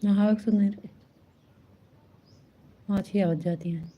हाँ सुन रहे। हाँ 6 बज जाती हैं।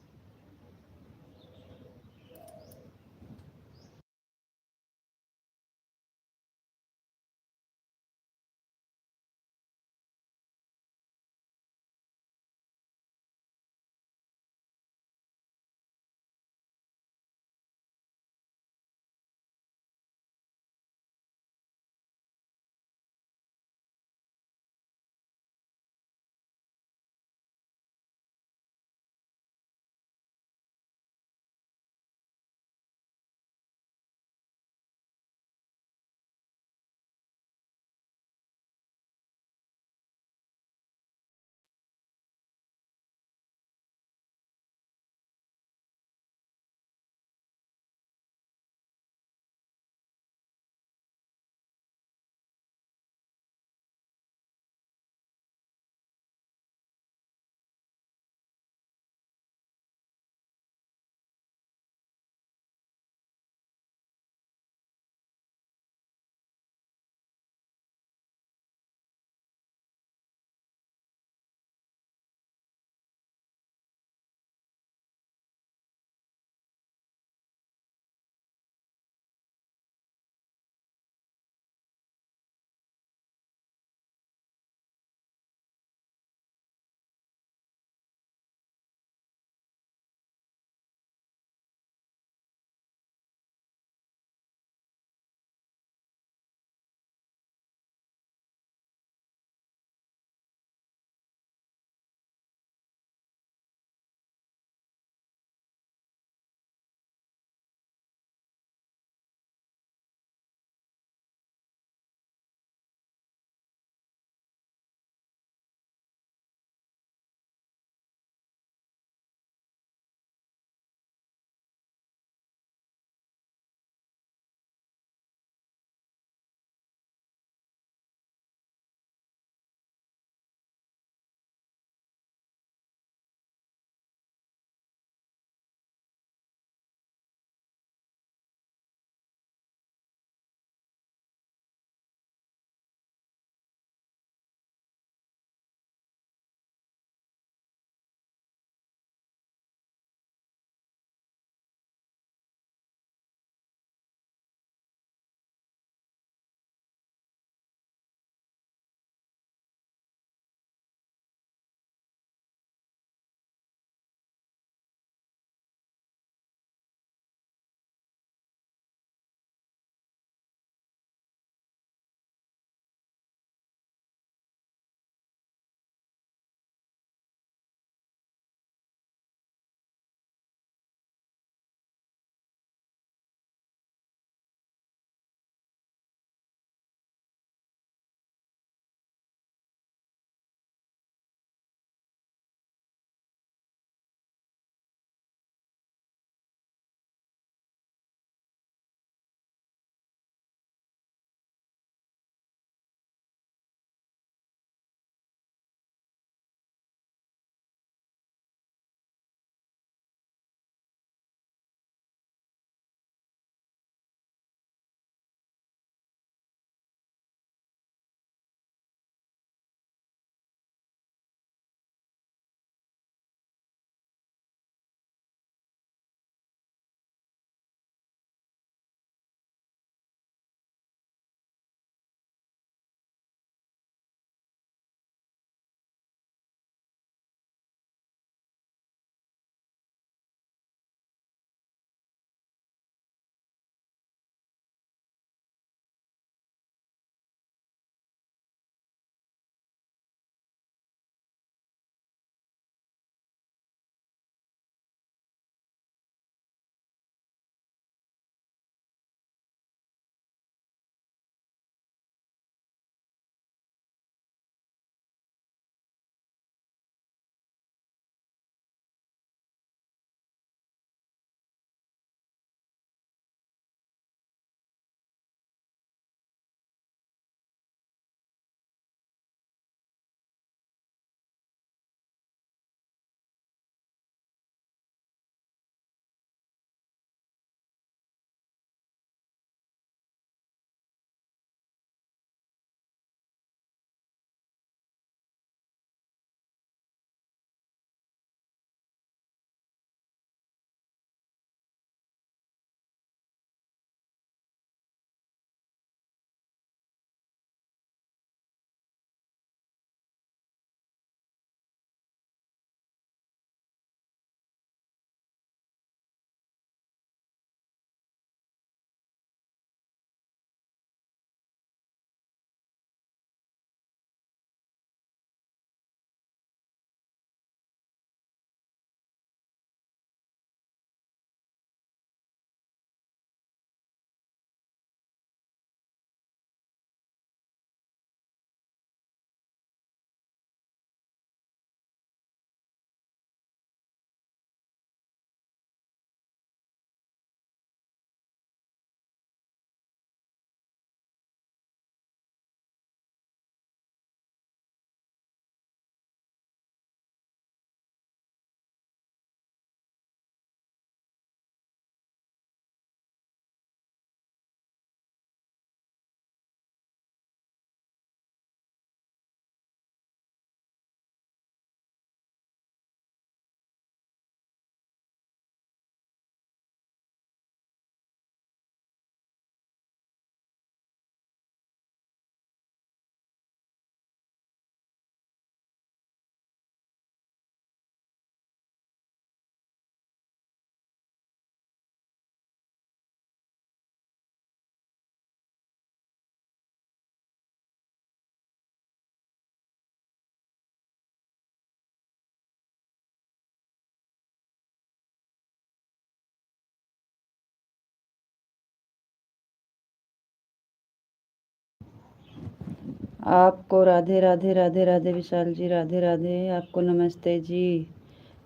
आपको राधे राधे राधे राधे विशाल जी, राधे राधे। आपको नमस्ते जी,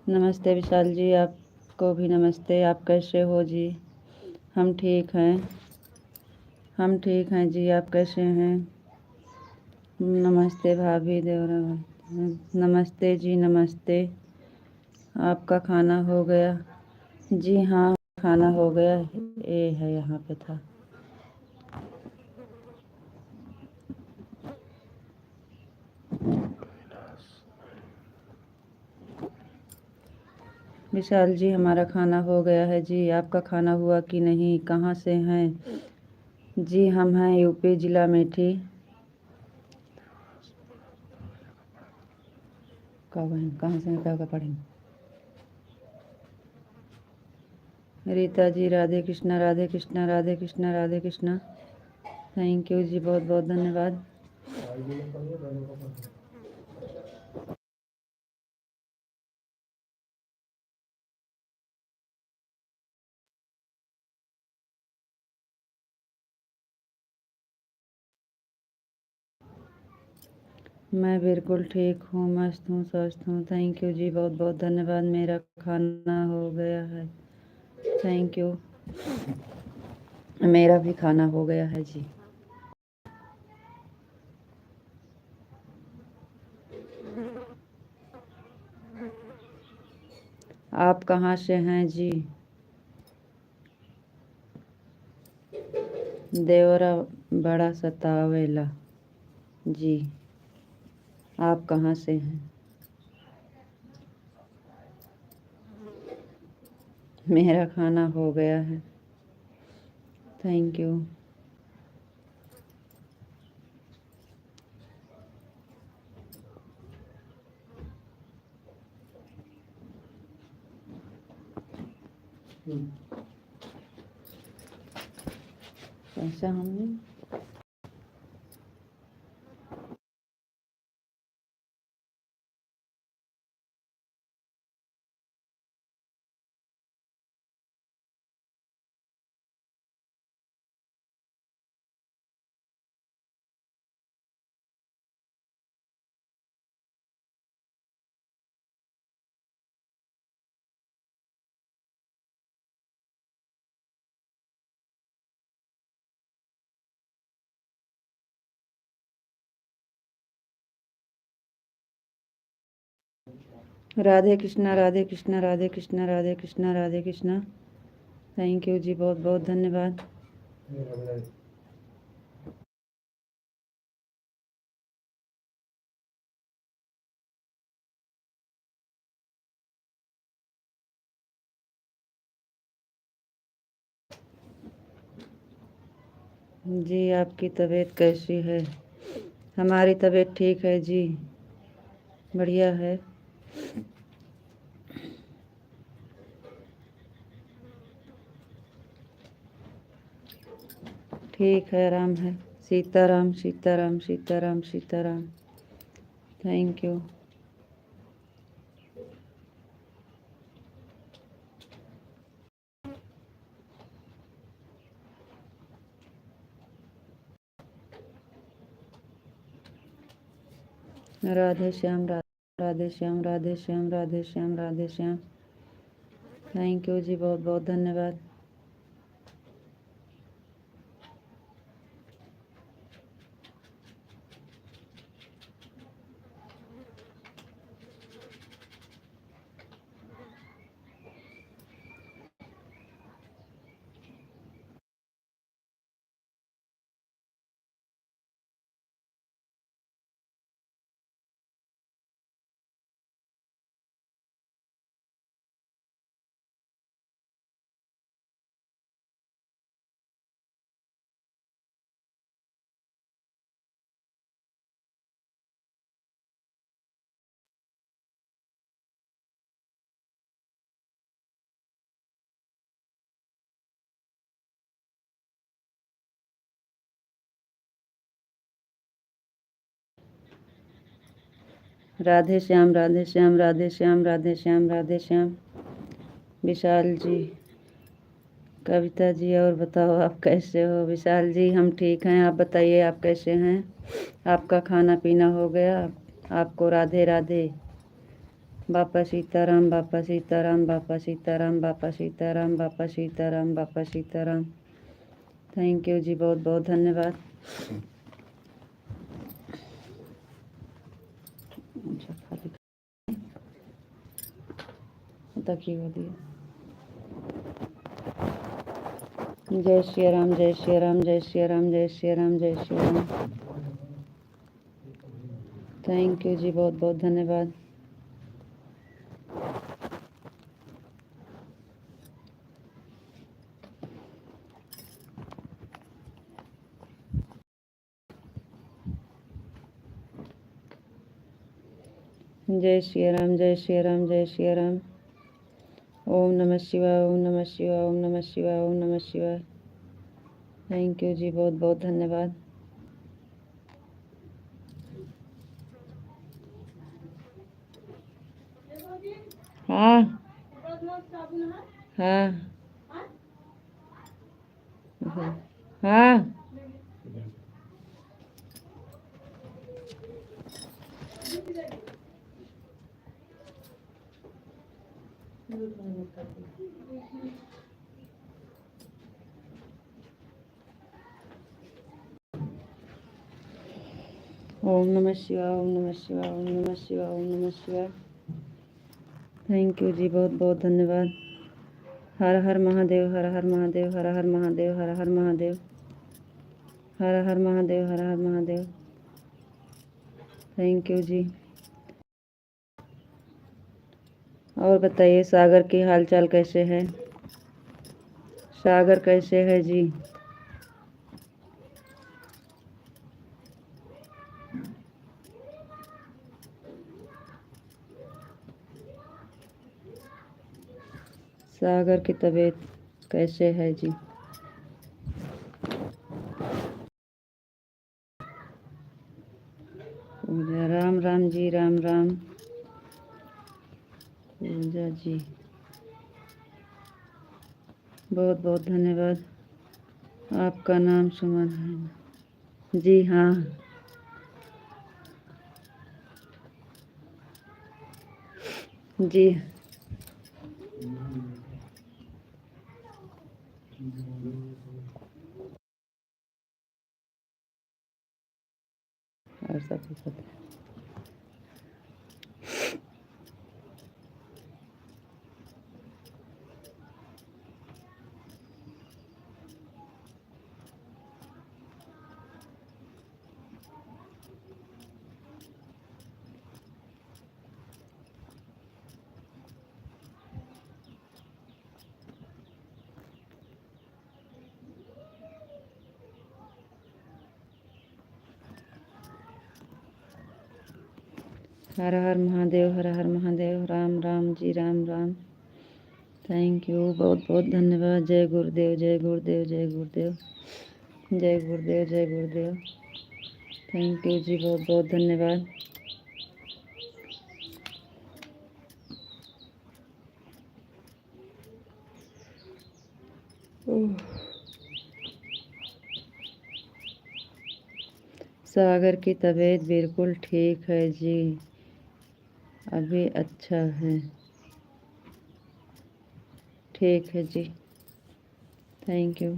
नमस्ते विशाल जी, आपको भी नमस्ते। आप कैसे हो जी? हम ठीक हैं, हम ठीक हैं जी। आप कैसे हैं? नमस्ते भाभी देवरा, नमस्ते जी, नमस्ते। आपका खाना हो गया? जी हाँ, खाना हो गया। ये है यहाँ पे था। विशाल जी, हमारा खाना हो गया है जी। आपका खाना हुआ कि नहीं? कहाँ से हैं जी? हम हैं यूपी जिला मेठी का। बहन कहाँ से हैं? क्या पढ़ेंगे? रीता जी, राधे कृष्णा, राधे कृष्णा, राधे कृष्णा, राधे कृष्णा। थैंक यू जी, बहुत बहुत धन्यवाद। मैं बिल्कुल ठीक हूँ, मस्त हूँ, स्वस्थ हूँ। थैंक यू जी, बहुत बहुत धन्यवाद। मेरा खाना हो गया है। Thank you. मेरा भी खाना हो गया है जी। आप कहाँ से हैं जी? देवरा बड़ा सतावेला जी। आप कहाँ से हैं? मेरा खाना हो गया है। Thank you. ऐसा हमने राधे कृष्णा, राधे कृष्णा, राधे कृष्णा, राधे कृष्णा, राधे कृष्णा। थैंक यू जी, बहुत बहुत धन्यवाद। जी, आपकी तबीयत कैसी है? हमारी तबीयत ठीक है जी, बढ़िया है। ठीक है, आराम है। Sitaram, Sitaram, Sitaram, Sitaram. Thank you. Radhe Shyam, Radhe Shyam, Radhe Shyam, Radhe Shyam, Radhe Shyam. Thank you जी, बहुत बहुत धन्यवाद। राधे श्याम, राधे श्याम, राधे श्याम, राधे श्याम, राधे श्याम। विशाल जी, कविता जी और बताओ आप कैसे हो? विशाल जी हम ठीक हैं, आप बताइए आप कैसे हैं? आपका खाना पीना हो गया? आपको राधे राधे। बापा सीताराम, बापा सीताराम, बापा सीताराम, बापा सीताराम, बापा सीताराम, बापा सीताराम। थैंक यू जी, बहुत बहुत धन्यवाद। तकिए हो दिया। जय श्री राम, जय श्री राम, जय श्री राम, जय श्री राम, जय श्री राम। थैंक यू जी, बहुत बहुत धन्यवाद। जय श्री राम, जय श्री राम, जय श्री राम। ओम नमः शिवाय, ओम नमः शिवाय, ओम नमः शिवाय, ओम नमः शिवाय। थैंक यू जी, बहुत बहुत धन्यवाद। हाँ हाँ हाँ। ओम नमः शिवाय, ओम नमः शिवाय, ओम नमः शिवाय, ओम नमः शिवाय। थैंक यू जी, बहुत बहुत धन्यवाद। हर हर महादेव, हर हर महादेव, हर हर महादेव, हर हर महादेव, हर हर महादेव, हर हर महादेव। थैंक यू जी। और बताइए सागर की हालचाल कैसे है? सागर कैसे है जी? सागर की तबीयत कैसे है जी? पूजा, राम राम जी, राम राम। पूजा जी बहुत बहुत धन्यवाद। आपका नाम सुमन है जी? हाँ जी। और सब कुछ पता है। हर हर महादेव, हर हर महादेव, राम राम जी, राम राम। थैंक यू, बहुत बहुत धन्यवाद। जय गुरुदेव, जय गुरुदेव, जय गुरुदेव, जय गुरुदेव, जय गुरुदेव। थैंक यू जी, बहुत बहुत धन्यवाद। सागर की तबीयत बिल्कुल ठीक है जी, अभी अच्छा है। ठीक है जी, थैंक यू।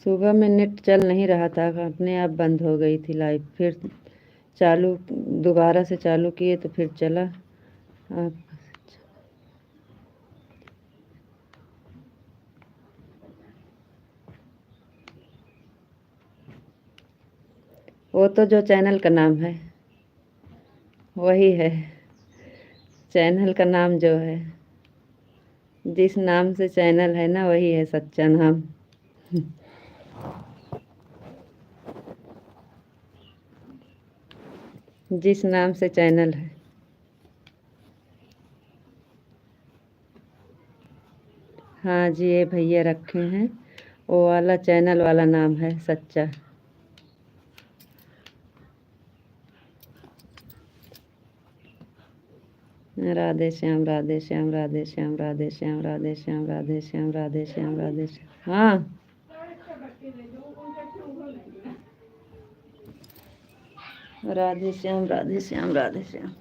सुबह में नेट चल नहीं रहा था, अपने आप बंद हो गई थी लाइव, फिर चालू दोबारा से चालू किए तो फिर चला। आप वो तो जो चैनल का नाम है वही है। चैनल का नाम जो है, जिस नाम से चैनल है ना, वही है सच्चा नाम। जिस नाम से चैनल है। हाँ जी, ये भैया रखे हैं, वो वाला चैनल वाला नाम है सच्चा। राधे श्याम राधे श्याम राधे श्याम राधे श्याम राधे श्याम राधे श्याम राधे श्याम राधे श्याम। हाँ, राधे श्याम राधे श्याम राधे श्याम।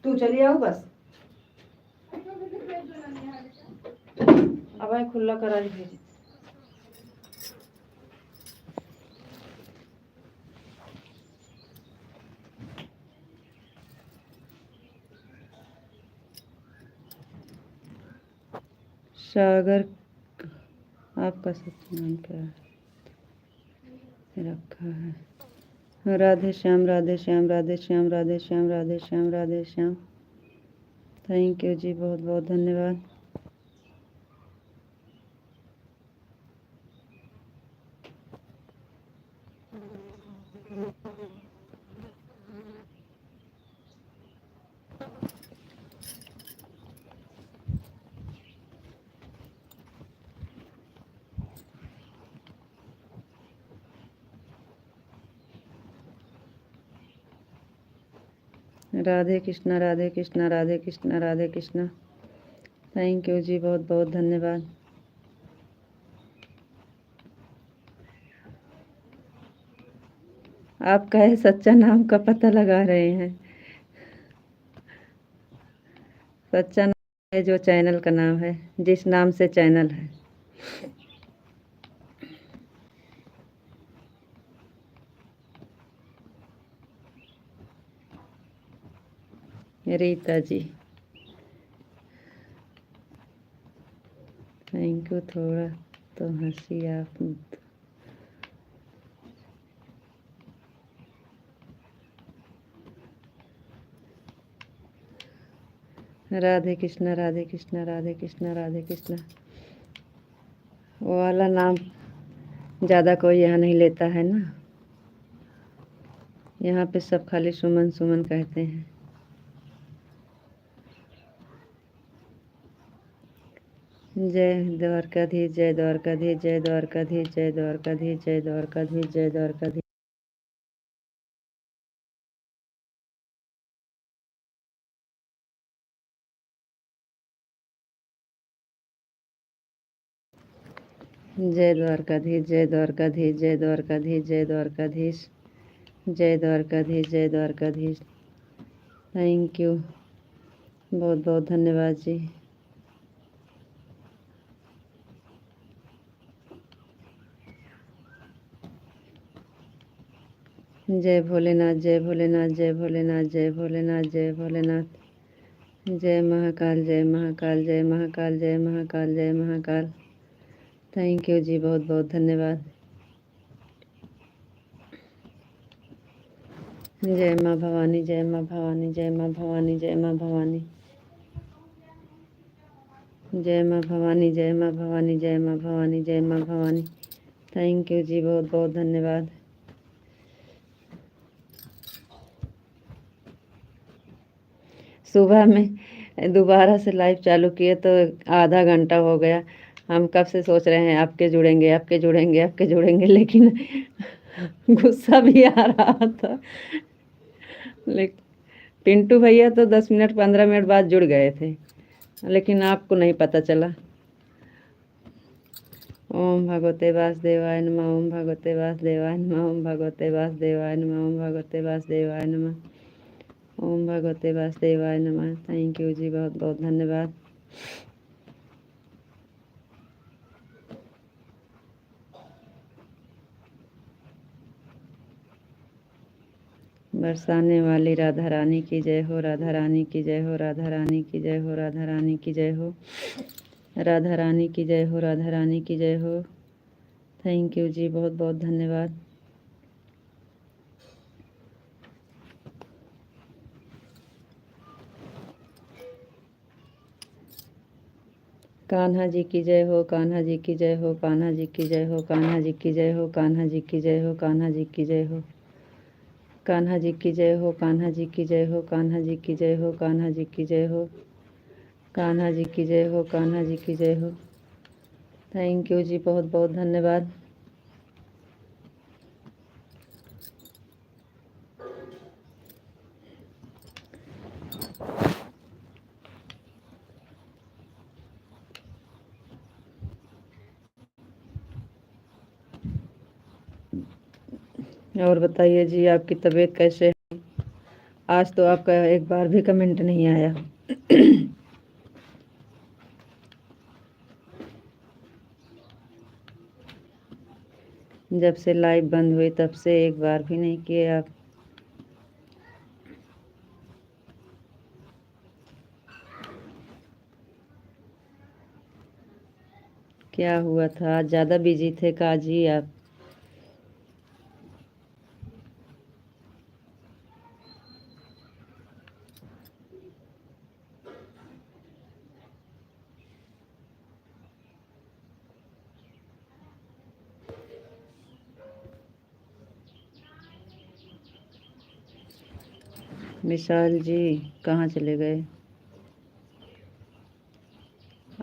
तू चली आओ बस। अब खुला करा भेज। सागर, आपका सच नाम क्या रखा है? राधे श्याम राधे श्याम राधे श्याम राधे श्याम राधे श्याम राधे श्याम। थैंक यू जी, बहुत बहुत धन्यवाद। राधे कृष्णा राधे कृष्णा राधे कृष्णा राधे कृष्णा। थैंक यू जी, बहुत बहुत धन्यवाद। आप कहे सच्चा नाम का पता लगा रहे हैं। सच्चा नाम है जो चैनल का नाम है, जिस नाम से चैनल है। Rita ji, thank you. थोड़ा तो हंसी आप। राधे कृष्णा राधे कृष्णा राधे कृष्णा राधे कृष्णा। वो वाला नाम ज़्यादा कोई यहाँ नहीं लेता है ना। यहाँ पे सब खाली सुमन सुमन कहते हैं। जय द्वारकाधीश जय द्वारकाधीश जय द्वारकाधीश जय द्वारकाधीश जय द्वारकाधीश जय द्वारकाधीश। जय द्वारकाधीश जय द्वारकाधीश जय द्वारकाधीश जय द्वारकाधीश जय द्वारकाधीश जय द्वारकाधीश। थैंक यू, बहुत बहुत धन्यवाद जी। जय भोलेनाथ जय भोलेनाथ जय भोलेनाथ जय भोलेनाथ जय भोलेनाथ। जय महाकाल जय महाकाल जय महाकाल जय महाकाल जय महाकाल। थैंक यू जी, बहुत बहुत धन्यवाद। जय माँ भवानी जय माँ भवानी जय माँ भवानी जय माँ भवानी जय माँ भवानी जय माँ भवानी जय माँ भवानी जय माँ भवानी। थैंक यू जी, बहुत बहुत धन्यवाद। सुबह में दोबारा से लाइव चालू किए तो आधा घंटा हो गया। हम कब से सोच रहे हैं आपके जुड़ेंगे आपके जुड़ेंगे आपके जुड़ेंगे, लेकिन गुस्सा भी आ रहा था, लेकिन पिंटू भैया तो 10 मिनट 15 मिनट बाद जुड़ गए थे, लेकिन आपको नहीं पता चला। ओम भगवते वासुदेवाय नमः, ओम भगवते वासुदेवाय नमः, ओम भगवते वासुदेवाय नमः, ओम भगवते वासुदेवाय नमः, ओम भगवते वासुदेवाय नमः। थैंक यू जी, बहुत बहुत धन्यवाद। बरसाने वाली राधा रानी की जय हो, राधा रानी की जय हो, राधा रानी की जय हो, राधा रानी की जय हो, राधा रानी की जय हो, राधा रानी की जय हो। थैंक यू जी, बहुत बहुत धन्यवाद। कान्हा जी की जय हो, कान्हा जी की जय हो, कान्हा जी की जय हो, कान्हा जी की जय हो, कान्हा जी की जय हो, कान्हा जी की जय हो, कान्हा जी की जय हो, कान्हा जी की जय हो, कान्हा जी की जय हो, कान्हा जी की जय हो, कान्हा जी की जय हो, कान्हा जी की जय हो। थैंक यू जी, बहुत बहुत धन्यवाद। और बताइए जी, आपकी तबीयत कैसे है? आज तो आपका एक बार भी कमेंट नहीं आया। जब से लाइव बंद हुई तब से एक बार भी नहीं किए आप। क्या हुआ था, आज ज़्यादा बिजी थे का जी आप? विशाल जी कहाँ चले गए?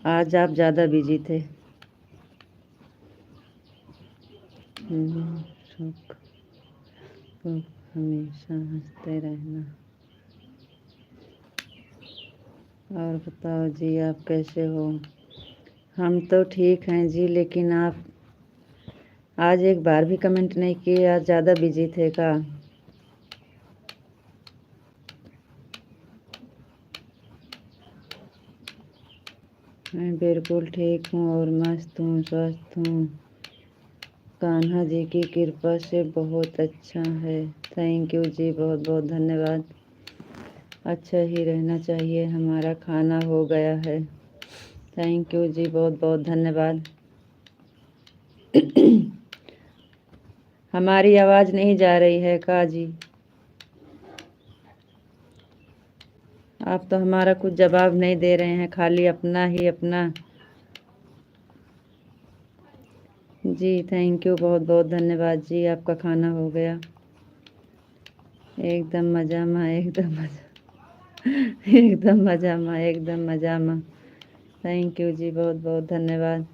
आज आप ज़्यादा बिजी थे। सुख को हमेशा हंसते रहना। और बताओ जी, आप कैसे हो? हम तो ठीक हैं जी, लेकिन आप आज एक बार भी कमेंट नहीं किए, आज ज़्यादा बिजी थे का? मैं बिल्कुल ठीक हूँ और मस्त हूँ, स्वस्थ हूँ। कान्हा जी की कृपा से बहुत अच्छा है। थैंक यू जी, बहुत बहुत धन्यवाद। अच्छा ही रहना चाहिए, हमारा खाना हो गया है। थैंक यू जी, बहुत बहुत धन्यवाद। हमारी आवाज़ नहीं जा रही है का जी? आप तो हमारा कुछ जवाब नहीं दे रहे हैं, खाली अपना ही अपना। जी थैंक यू, बहुत बहुत धन्यवाद जी, आपका खाना हो गया? एकदम मजा में, एकदम मजा, एकदम मजा में, एकदम मजा में। थैंक यू जी, बहुत बहुत धन्यवाद।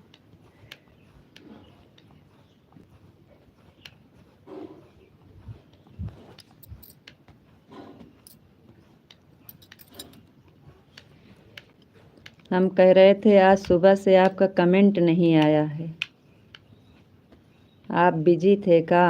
हम कह रहे थे आज सुबह से आपका कमेंट नहीं आया है, आप बिजी थे का?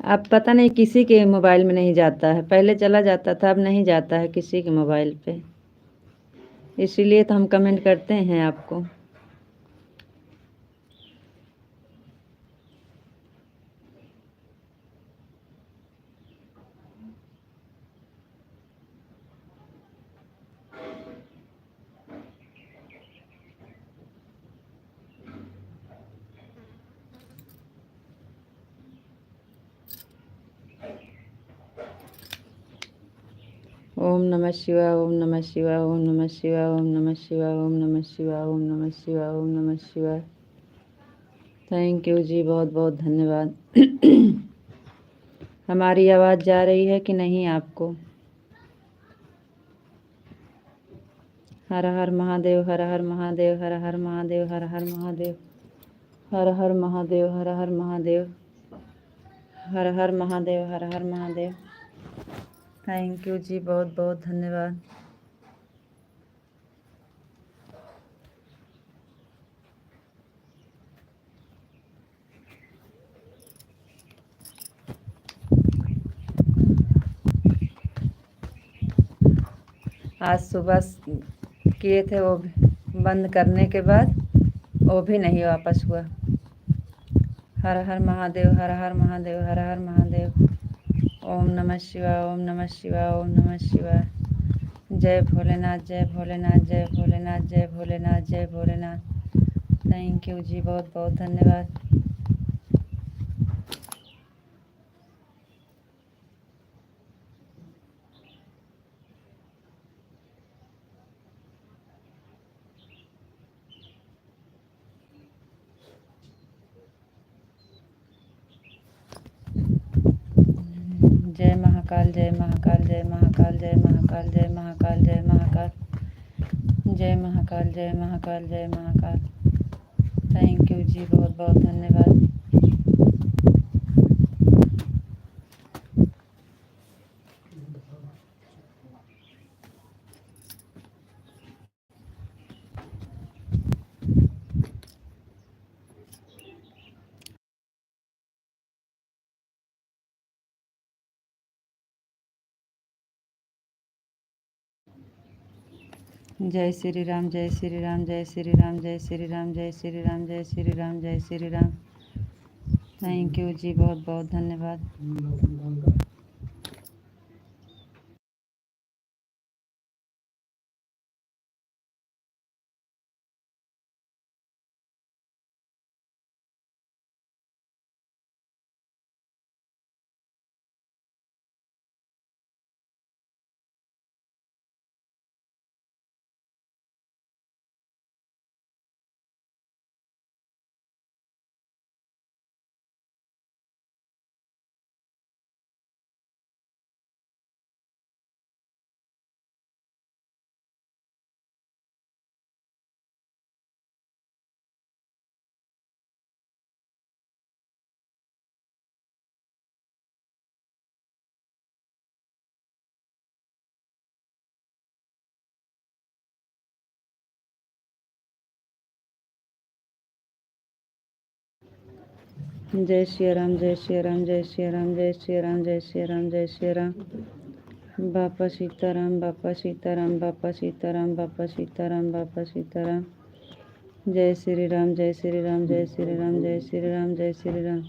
अब पता नहीं किसी के मोबाइल में नहीं जाता है, पहले चला जाता था, अब नहीं जाता है किसी के मोबाइल पे, इसीलिए तो हम कमेंट करते हैं आपको। ओम नमः शिवाय, ओम नमः शिवाय, ओम नमः शिवाय, ओम नमः शिवाय, ओम नमः शिवाय, ओम नमः शिवाय, ओम नमः शिवाय। थैंक यू जी, बहुत बहुत धन्यवाद। हमारी आवाज़ जा रही है कि नहीं आपको? हर हर महादेव, हर हर महादेव, हर हर महादेव, हर हर महादेव, हर हर महादेव, हर हर महादेव, हर हर महादेव, हर हर महादेव। थैंक यू जी, बहुत बहुत धन्यवाद। आज सुबह किए थे, वो भी बंद करने के बाद वो भी नहीं वापस हुआ। हर हर महादेव, हर हर महादेव, हर हर महादेव। ओम नमः शिवाय, ओम नमः शिवाय, ओम नमः शिवाय। जय भोलेनाथ, जय भोलेनाथ, जय भोलेनाथ, जय भोलेनाथ, जय भोलेनाथ। थैंक यू जी, बहुत बहुत धन्यवाद। जय महाकाल, जय महाकाल, जय महाकाल, जय महाकाल, जय महाकाल, जय महाकाल, जय महाकाल, जय महाकाल, जय महाकाल। थैंक यू जी, बहुत बहुत धन्यवाद। जय श्री राम, जय श्री राम, जय श्री राम, जय श्री राम, जय श्री राम, जय श्री राम, जय श्री राम। थैंक यू जी, बहुत बहुत धन्यवाद। जय श्री राम, जय श्री राम, जय श्री राम, जय श्री राम, जय श्री राम, जय श्री राम। बापा सीताराम, बापा सीताराम, बापा सीताराम, बापा सीताराम, बापा सीताराम। जय श्री राम, जय श्री राम, जय श्री राम, जय श्री राम, जय श्री राम।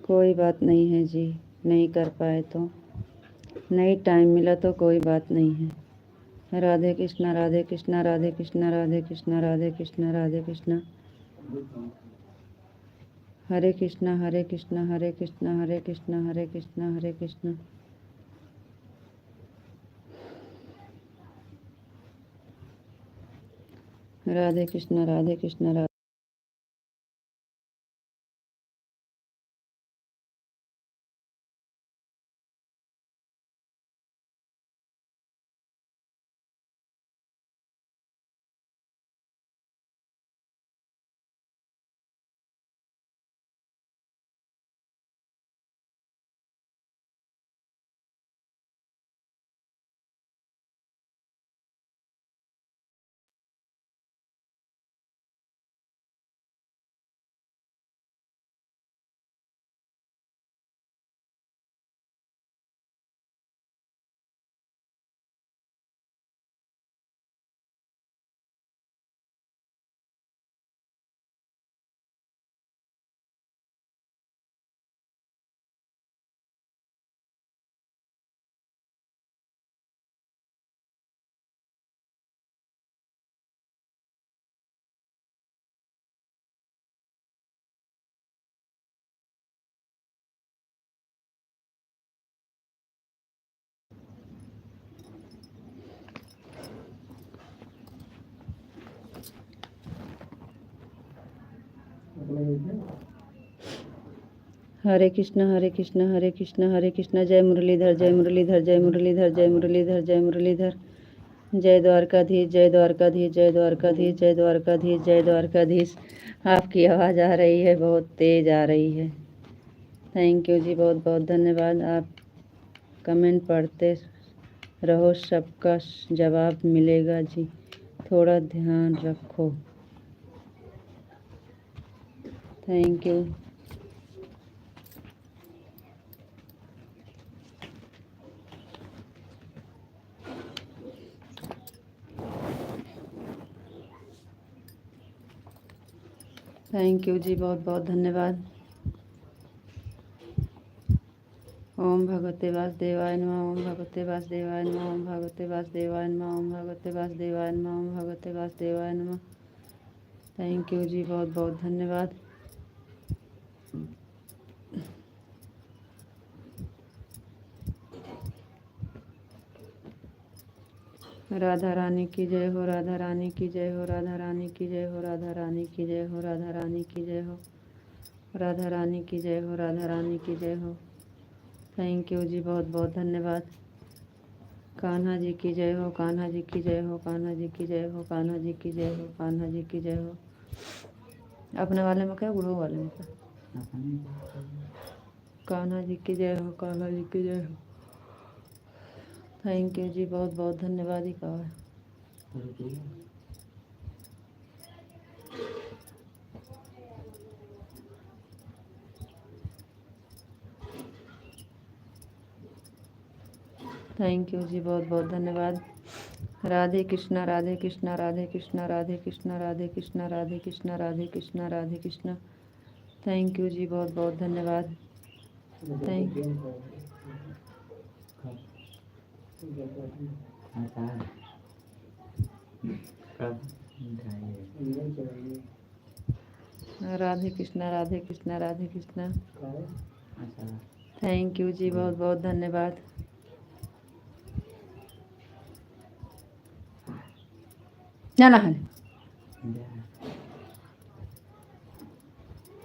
कोई बात नहीं है जी, नहीं कर पाए तो नहीं, टाइम मिला तो कोई बात नहीं है। राधे कृष्णा, राधे कृष्णा, राधे कृष्णा, राधे कृष्णा, राधे कृष्णा, राधे कृष्णा। हरे कृष्णा, हरे कृष्णा, हरे कृष्णा, हरे कृष्णा, हरे कृष्णा, हरे कृष्णा। राधे कृष्णा, राधे कृष्णा, हरे कृष्ण हरे कृष्ण हरे कृष्ण हरे कृष्ण। जय मुरलीधर जय मुरलीधर जय मुरलीधर जय मुरलीधर जय मुरलीधर। जय द्वारकाधीश जय द्वारकाधीश जय द्वारकाधीश जय द्वारकाधीश जय द्वारकाधीश। आपकी आवाज़ आ रही है, बहुत तेज़ आ रही है। थैंक यू जी, बहुत बहुत धन्यवाद। आप कमेंट पढ़ते रहो, सबका जवाब मिलेगा जी, थोड़ा ध्यान रखो। Thank you. थैंक यू जी, बहुत बहुत धन्यवाद। ओम भगवते वासुदेवाय नमः ओम भगवते वासुदेवाय नमः ओम भगवते वासुदेवाय नमः ओम भगवते वासुदेवाय नमः ओम भगवते वासुदेवाय नमः। थैंक यू जी, बहुत बहुत धन्यवाद। राधा रानी की जय हो, राधा रानी की जय हो, राधा रानी की जय हो, राधा रानी की जय हो, राधा रानी की जय हो, राधा रानी की जय हो, राधा रानी की जय हो। थैंक यू जी, बहुत बहुत धन्यवाद। कान्हा जी की जय हो, कान्हा जी की जय हो, कान्हा जी की जय हो, कान्हा जी की जय हो, कान्हा जी की जय हो। अपने वाले में क्या, गुरु वाले में क्या? कान्हा जी की जय हो, कान्हा जी की जय हो। थैंक यू जी, बहुत बहुत धन्यवाद ही कहा है। थैंक यू जी, बहुत बहुत धन्यवाद। राधे कृष्णा राधे कृष्णा राधे कृष्णा राधे कृष्णा राधे कृष्णा राधे कृष्णा राधे कृष्णा राधे कृष्णा। थैंक यू जी, बहुत बहुत धन्यवाद। Thank you. Radhe Krishna Radhe Krishna Radhe Krishna. Thank you जी, बहुत बहुत धन्यवाद। जाना है।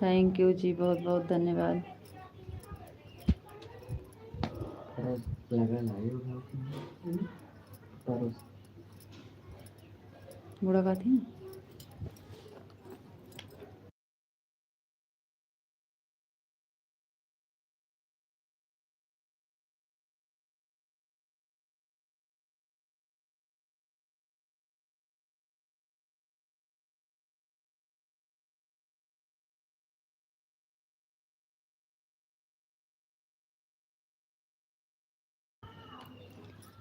थैंक यू जी, बहुत बहुत धन्यवाद। बुरा बात है।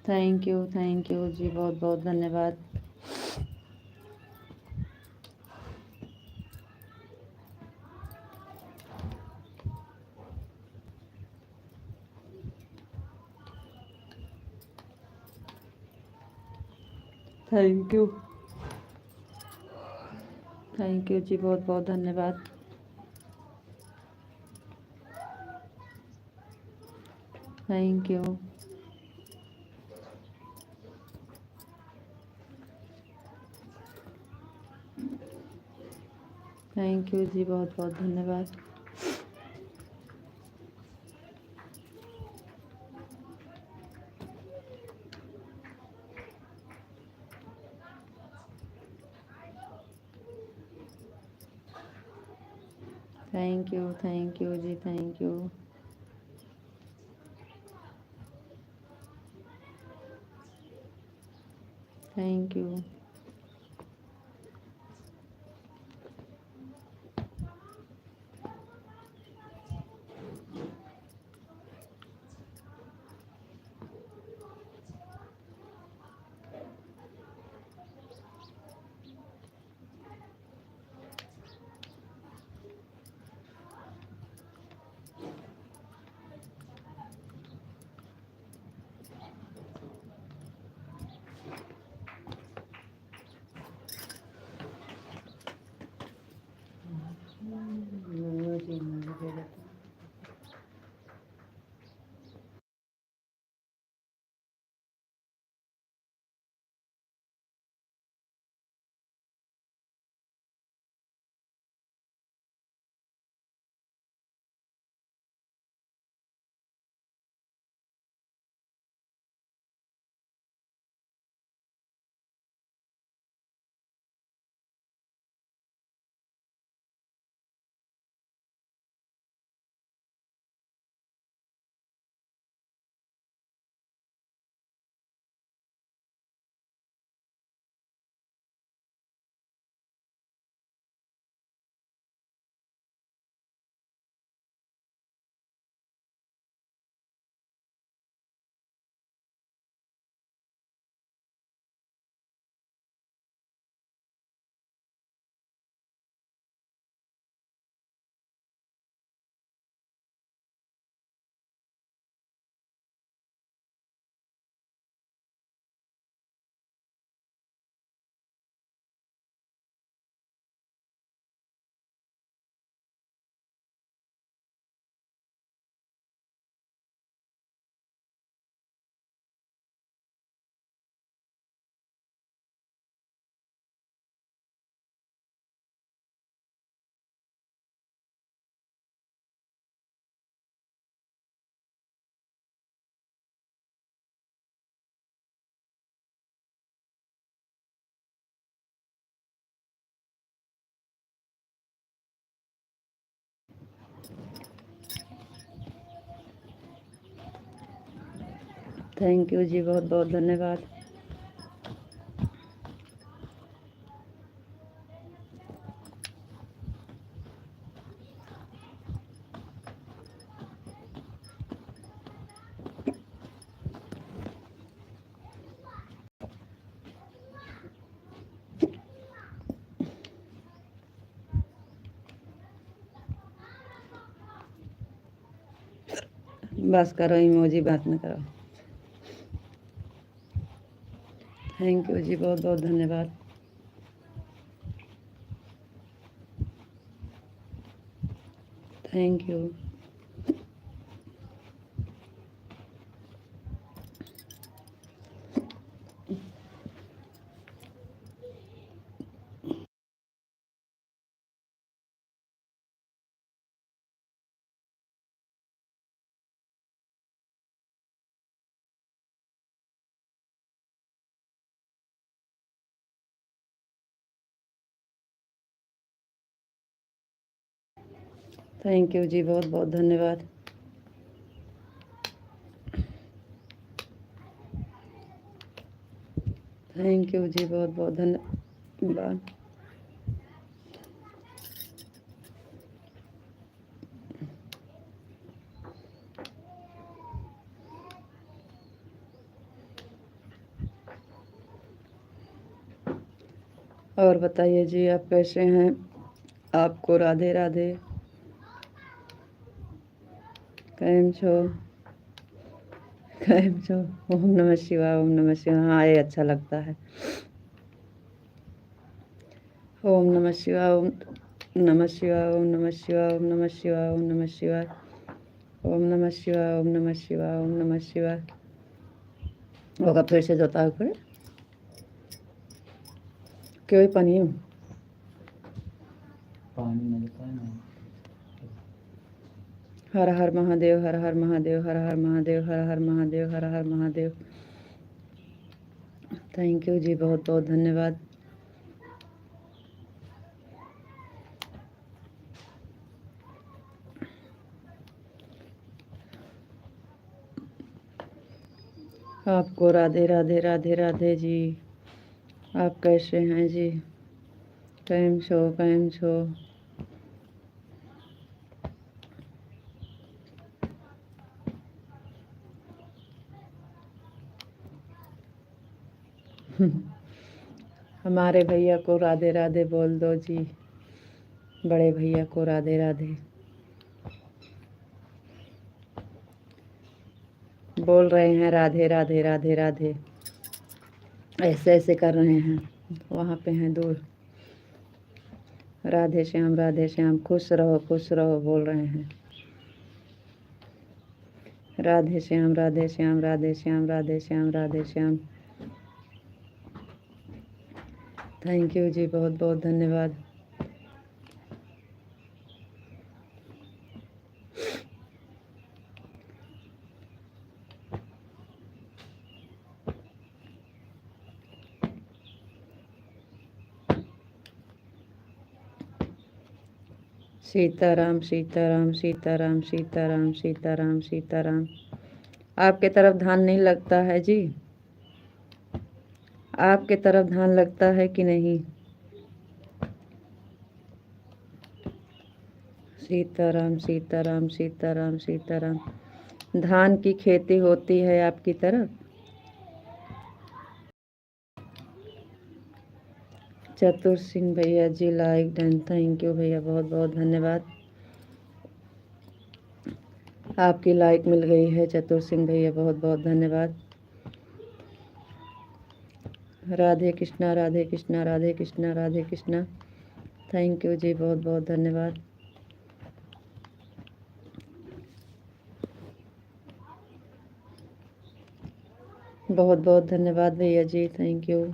थैंक यू जी, बहुत बहुत धन्यवाद। थैंक यू जी, बहुत बहुत धन्यवाद। Thank you. थैंक यू जी, बहुत बहुत धन्यवाद। Thank you ji, thank you. Thank you. Thank you जी, बहुत बहुत धन्यवाद। बस करो इमोजी, बात न करो। थैंक यू जी, बहुत बहुत धन्यवाद। Thank you. थैंक यू जी, बहुत बहुत धन्यवाद। थैंक यू जी, बहुत बहुत धन्यवाद। और बताइए जी, आप कैसे हैं? आपको राधे राधे। कैम छो? कैम छो? ओम नमः शिवाय, ओम नमः शिवाय। हाँ, ये अच्छा लगता है। ओम नमः शिवाय, ओम नमः शिवाय, ओम नमः शिवाय, ओम नमः शिवाय, ओम नमः शिवाय, ओम नमः शिवाय, ओम नमः शिवाय, ओम नमः शिवाय। होगा फिर से जोता है क्यों पानी पानी मिलता है ना। हर हर महादेव, हर हर महादेव, हर हर महादेव, हर हर महादेव, हर हर महादेव। थैंक यू जी, बहुत बहुत धन्यवाद। आपको राधे राधे, राधे राधे जी। आप कैसे हैं जी? कैम छो, कैम छो? हमारे भैया को राधे राधे बोल दो जी। बड़े भैया को राधे राधे बोल रहे हैं। राधे राधे, राधे राधे ऐसे ऐसे कर रहे हैं, वहाँ पे हैं दूर। राधे श्याम, राधे श्याम, खुश रहो, खुश रहो बोल रहे हैं। राधे श्याम, राधे श्याम, राधे श्याम, राधे श्याम, राधे श्याम। थैंक यू जी, बहुत बहुत धन्यवाद। सीताराम, सीताराम, सीताराम, सीताराम, सीताराम, सीताराम। आपके तरफ धान नहीं लगता है जी? आपके तरफ धान लगता है कि नहीं? सीताराम, सीताराम, सीताराम, सीताराम। धान की खेती होती है आपकी तरफ? चतुर सिंह भैया जी, लाइक डन। थैंक यू भैया, बहुत बहुत धन्यवाद। आपकी लाइक मिल गई है चतुर सिंह भैया, बहुत बहुत धन्यवाद। राधे कृष्णा, राधे कृष्णा, राधे कृष्णा, राधे कृष्णा। थैंक यू जी, बहुत बहुत धन्यवाद। बहुत बहुत धन्यवाद भैया जी, थैंक यू।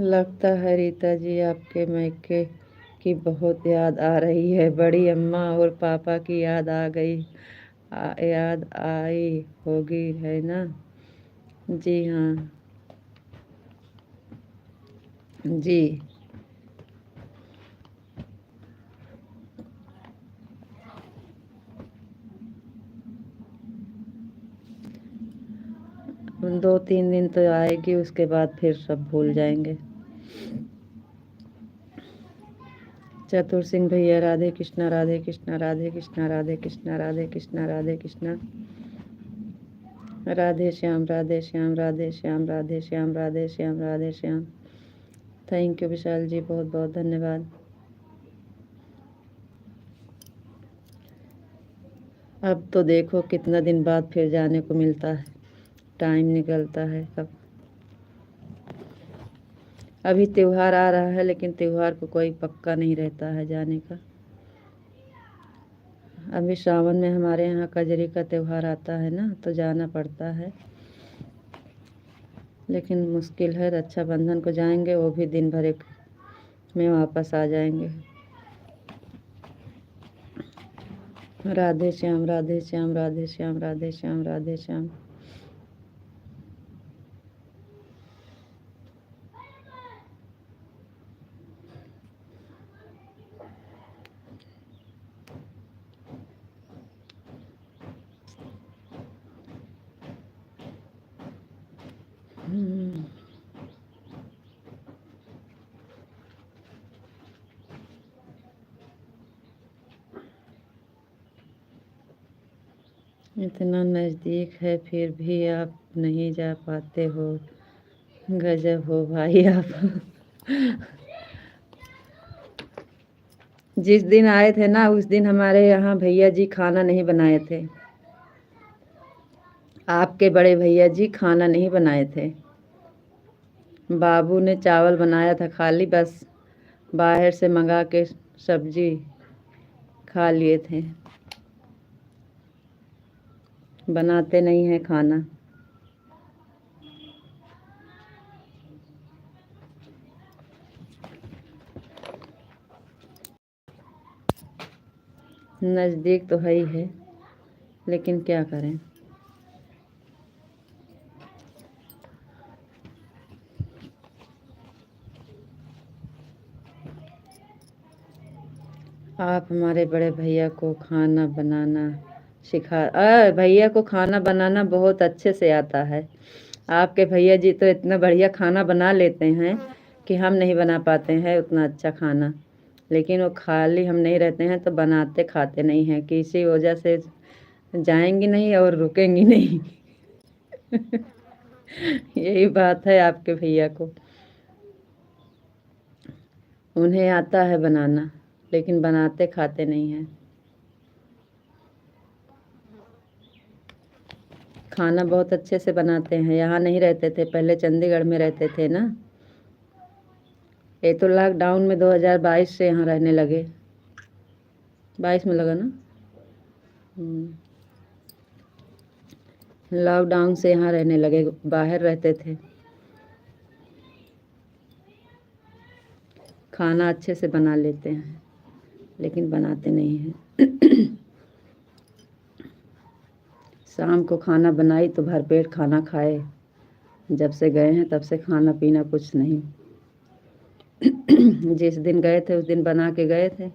लगता है रीता जी आपके मायके की बहुत याद आ रही है। बड़ी अम्मा और पापा की याद आ गई, याद आई होगी, है ना? जी हाँ जी। 2-3 दिन तो आएगी, उसके बाद फिर सब भूल जाएंगे। चतुर सिंह भैया राधे कृष्णा राधे कृष्णा राधे कृष्णा राधे कृष्णा राधे कृष्णा राधे कृष्णा राधे श्याम राधे श्याम राधे श्याम राधे श्याम राधे श्याम राधे श्याम। थैंक यू विशाल जी, बहुत बहुत धन्यवाद। अब तो देखो कितना दिन बाद फिर जाने को मिलता है, टाइम निकलता है कब। अभी त्योहार आ रहा है, लेकिन त्योहार को कोई पक्का नहीं रहता है जाने का। अभी सावन में हमारे यहाँ कजरी का त्योहार आता है ना, तो जाना पड़ता है, लेकिन मुश्किल है। रक्षाबंधन को जाएंगे, वो भी दिन भर में वापस आ जाएंगे। राधे श्याम राधे श्याम राधे श्याम राधे श्याम राधे श्याम। इतना नज़दीक है फिर भी आप नहीं जा पाते हो, गजब हो भाई आप। जिस दिन आए थे ना, उस दिन हमारे यहाँ भैया जी खाना नहीं बनाए थे। आपके बड़े भैया जी खाना नहीं बनाए थे। बाबू ने चावल बनाया था खाली, बस बाहर से मंगा के सब्जी खा लिए थे। बनाते नहीं हैं खाना। नज़दीक तो है ही है, लेकिन क्या करें। आप हमारे बड़े भैया को खाना बनाना भैया को खाना बनाना बहुत अच्छे से आता है। आपके भैया जी तो इतना बढ़िया खाना बना लेते हैं कि हम नहीं बना पाते हैं उतना अच्छा खाना। लेकिन वो खाली हम नहीं रहते हैं तो बनाते खाते नहीं हैं, किसी वजह से जाएंगी नहीं और रुकेंगी नहीं। यही बात है आपके भैया को। उन्हें आता है बनाना, लेकिन बनाते खाते नहीं हैं। खाना बहुत अच्छे से बनाते हैं। यहाँ नहीं रहते थे, पहले चंडीगढ़ में रहते थे ना। ये तो लॉकडाउन में 2022 से यहाँ रहने लगे। 22 में लगा ना। लॉकडाउन से यहाँ रहने लगे, बाहर रहते थे। खाना अच्छे से बना लेते हैं, लेकिन बनाते नहीं हैं। शाम को खाना बनाई तो भरपेट खाना खाए। जब से गए हैं तब से खाना पीना कुछ नहीं। जिस दिन गए थे उस दिन बना के गए थे।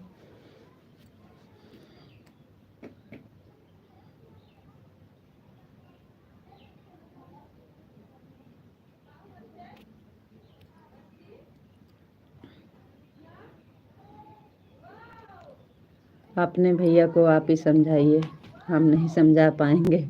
अपने भैया को आप ही समझाइए, हम नहीं समझा पाएंगे।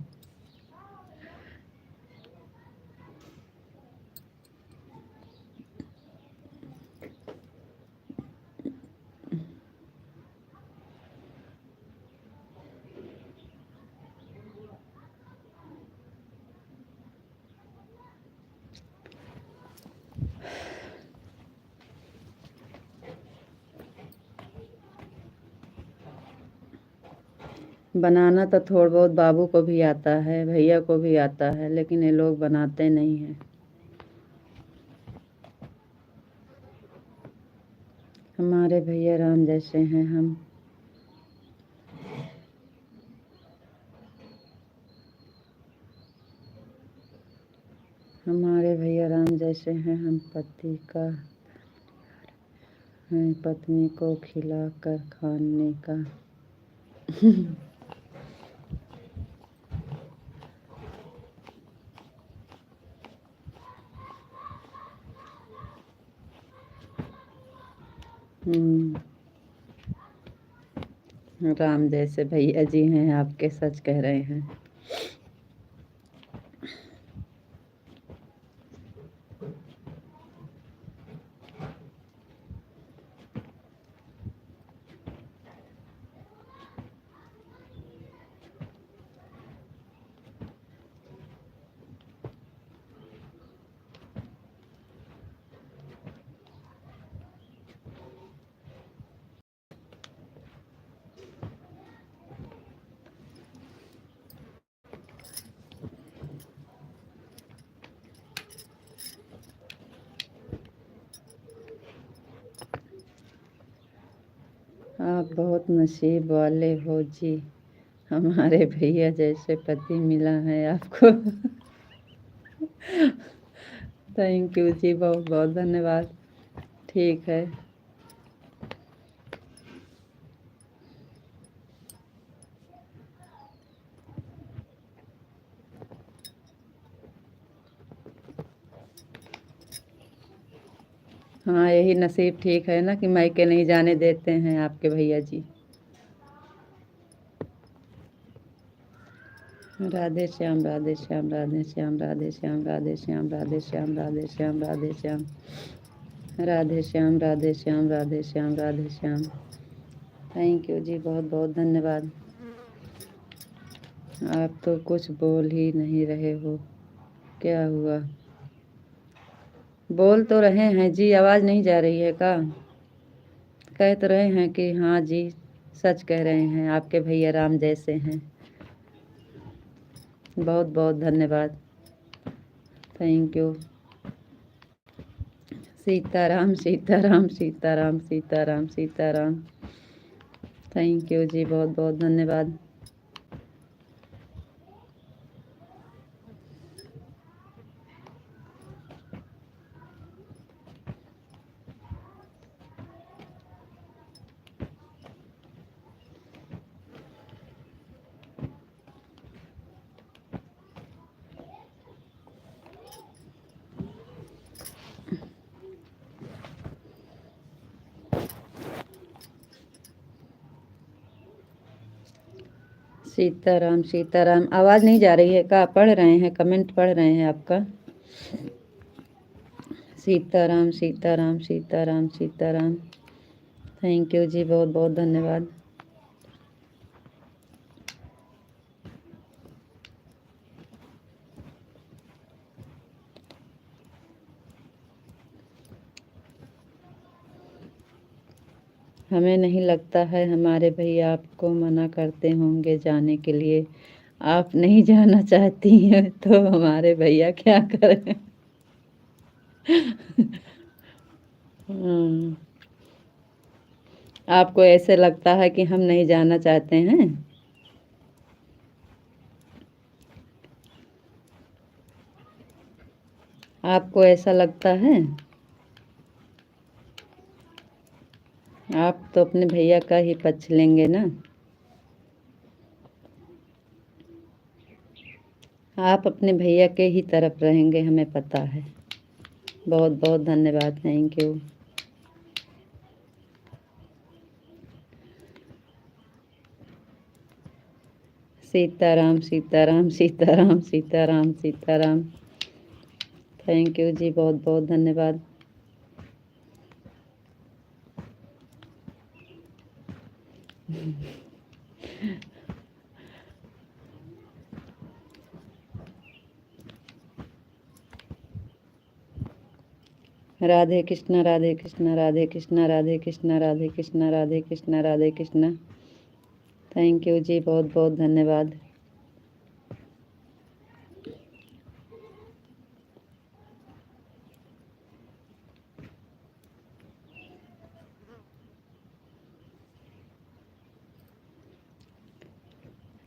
बनाना तो थोड़ा बहुत बाबू को भी आता है, भैया को भी आता है, लेकिन ये लोग बनाते नहीं हैं। हमारे भैया राम जैसे हैं हम। हमारे भैया राम जैसे हैं हम, पति का है पत्नी को खिलाकर खाने का। राम जैसे भैया जी हैं आपके, सच कह रहे हैं। आप बहुत नसीब वाले हो जी, हमारे भैया जैसे पति मिला है आपको। थैंक यू जी, बहुत बहुत धन्यवाद। ठीक है। हाँ, यही नसीब ठीक है ना कि मायके नहीं जाने देते हैं आपके भैया जी। राधे श्याम राधे श्याम राधे श्याम राधे श्याम राधे श्याम राधे श्याम राधे श्याम राधे श्याम राधे श्याम राधे श्याम राधे श्याम राधे श्याम। थैंक यू जी, बहुत बहुत धन्यवाद। आप तो कुछ बोल ही नहीं रहे हो, क्या हुआ? बोल तो रहे हैं जी, आवाज़ नहीं जा रही है का? कह तो रहे हैं कि हाँ जी, सच कह रहे हैं, आपके भैया राम जैसे हैं। बहुत बहुत धन्यवाद। Thank you. Sitaram Sitaram Sitaram Sitaram Sitaram. Thank you जी, बहुत बहुत धन्यवाद। सीताराम सीताराम। आवाज़ नहीं जा रही है का? पढ़ रहे हैं, कमेंट पढ़ रहे हैं आपका। सीताराम सीताराम सीताराम सीताराम। थैंक यू जी, बहुत बहुत धन्यवाद। हमें नहीं लगता है हमारे भैया आपको मना करते होंगे जाने के लिए। आप नहीं जाना चाहती हैं तो हमारे भैया क्या करें? हम्म, आपको ऐसे लगता है कि हम नहीं जाना चाहते हैं? आपको ऐसा लगता है? आप तो अपने भैया का ही पक्ष लेंगे ना। आप अपने भैया के ही तरफ रहेंगे, हमें पता है। बहुत बहुत धन्यवाद। Thank you. Sitaram Sitaram Sitaram Sitaram Sitaram. Thank you जी, बहुत बहुत धन्यवाद। राधे कृष्णा राधे कृष्णा राधे कृष्णा राधे कृष्णा राधे कृष्णा राधे कृष्णा राधे कृष्णा। थैंक यू जी, बहुत बहुत धन्यवाद।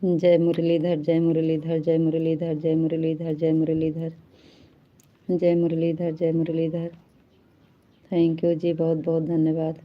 जय मुरलीधर जय मुरलीधर जय मुरलीधर जय मुरलीधर जय मुरलीधर जय मुरलीधर जय मुरलीधर। थैंक यू जी, बहुत बहुत धन्यवाद।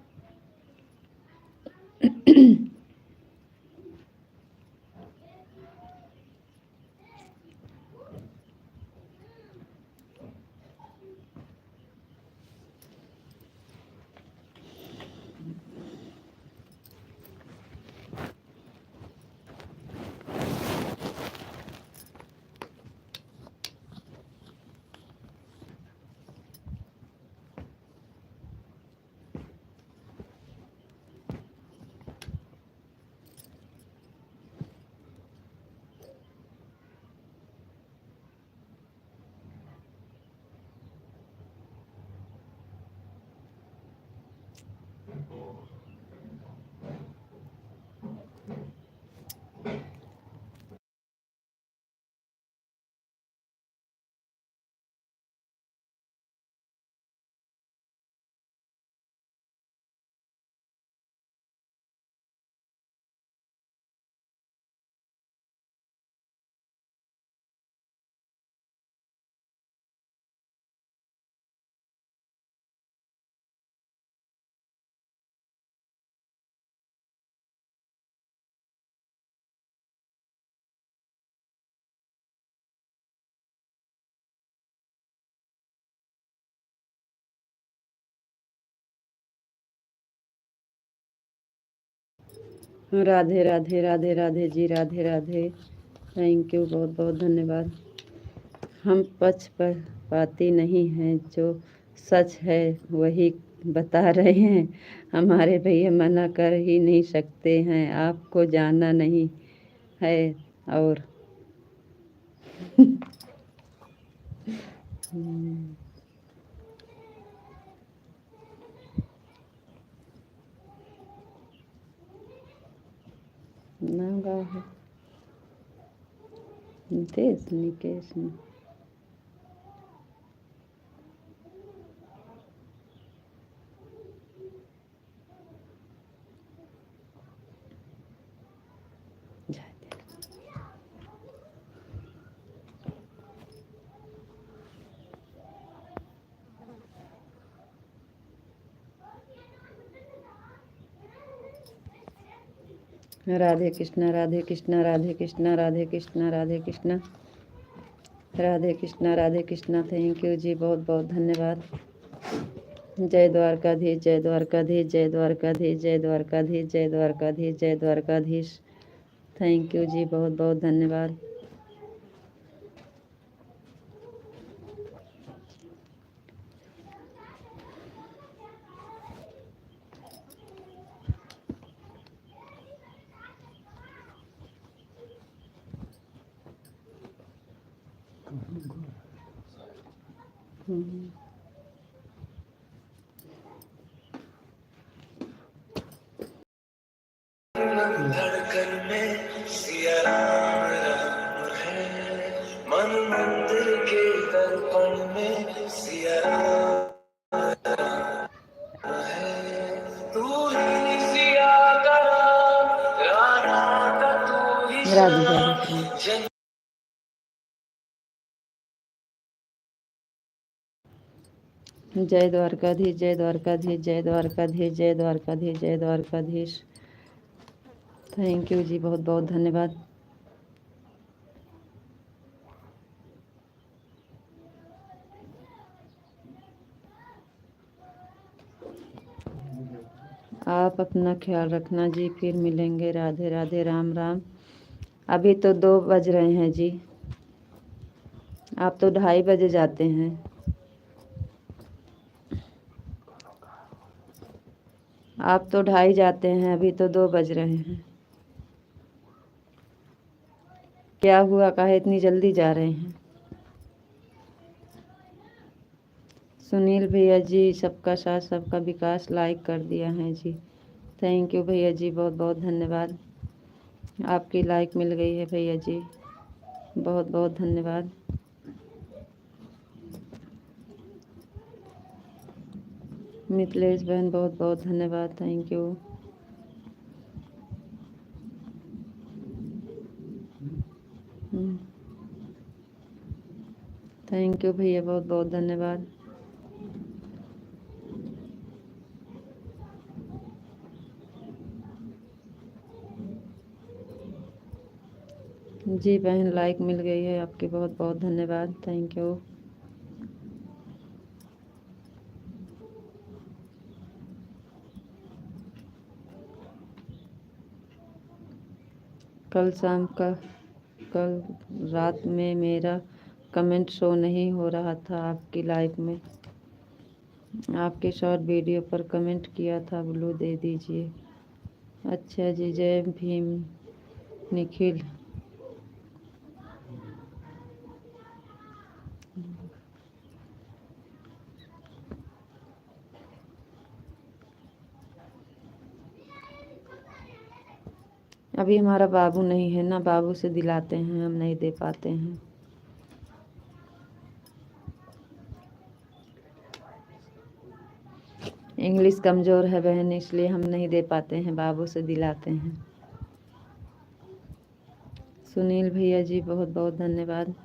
राधे राधे राधे राधे जी, राधे राधे। थैंक यू, बहुत बहुत धन्यवाद। हम पक्षपाती नहीं हैं, जो सच है वही बता रहे हैं। हमारे भैया मना कर ही नहीं सकते हैं, आपको जाना नहीं है। और नंगा है देश निकेश में। राधे कृष्णा राधे कृष्णा राधे कृष्णा राधे कृष्णा राधे कृष्णा राधे कृष्णा राधे कृष्णा। थैंक यू जी, बहुत बहुत धन्यवाद। जय द्वारकाधीश, जय द्वारकाधीश, जय द्वारकाधीश, जय द्वारकाधीश, जय द्वारकाधीश, जय द्वारकाधीश। थैंक यू जी, बहुत बहुत धन्यवाद। धड़कन में सिया राम राम है, मन मंदिर के दर्पण में सिया राम है। तू ही सिया का राम का तू ही जन। जय द्वारकाधीश, जय द्वारकाधीश, जय द्वारकाधीश, जय द्वारकाधीश, जय द्वारकाधीश। थैंक यू जी, बहुत बहुत धन्यवाद। आप अपना ख्याल रखना जी, फिर मिलेंगे। राधे राधे, राम राम। अभी तो 2 बज रहे हैं जी, आप तो 2:30 बजे जाते हैं। आप तो 2:30 जाते हैं, अभी तो 2 बज रहे हैं। क्या हुआ, काहे इतनी जल्दी जा रहे हैं? सुनील भैया जी, सबका साथ सबका विकास लाइक कर दिया है जी। थैंक यू भैया जी, बहुत बहुत धन्यवाद। आपकी लाइक मिल गई है भैया जी, बहुत बहुत धन्यवाद। मिथिलेश बहन, बहुत बहुत धन्यवाद। Thank you. थैंक यू भैया, बहुत बहुत धन्यवाद। जी बहन, लाइक मिल गई है आपकी, बहुत बहुत धन्यवाद। Thank you. कल शाम का कल रात में मेरा कमेंट शो नहीं हो रहा था आपकी लाइव में। आपके शॉर्ट वीडियो पर कमेंट किया था, ब्लू दे दीजिए। अच्छा जी, जय भीम निखिल। अभी हमारा बाबू नहीं है ना, बाबू से दिलाते हैं, हम नहीं दे पाते हैं। इंग्लिश कमज़ोर है बहन, इसलिए हम नहीं दे पाते हैं, बाबू से दिलाते हैं। सुनील भैया जी, बहुत बहुत धन्यवाद।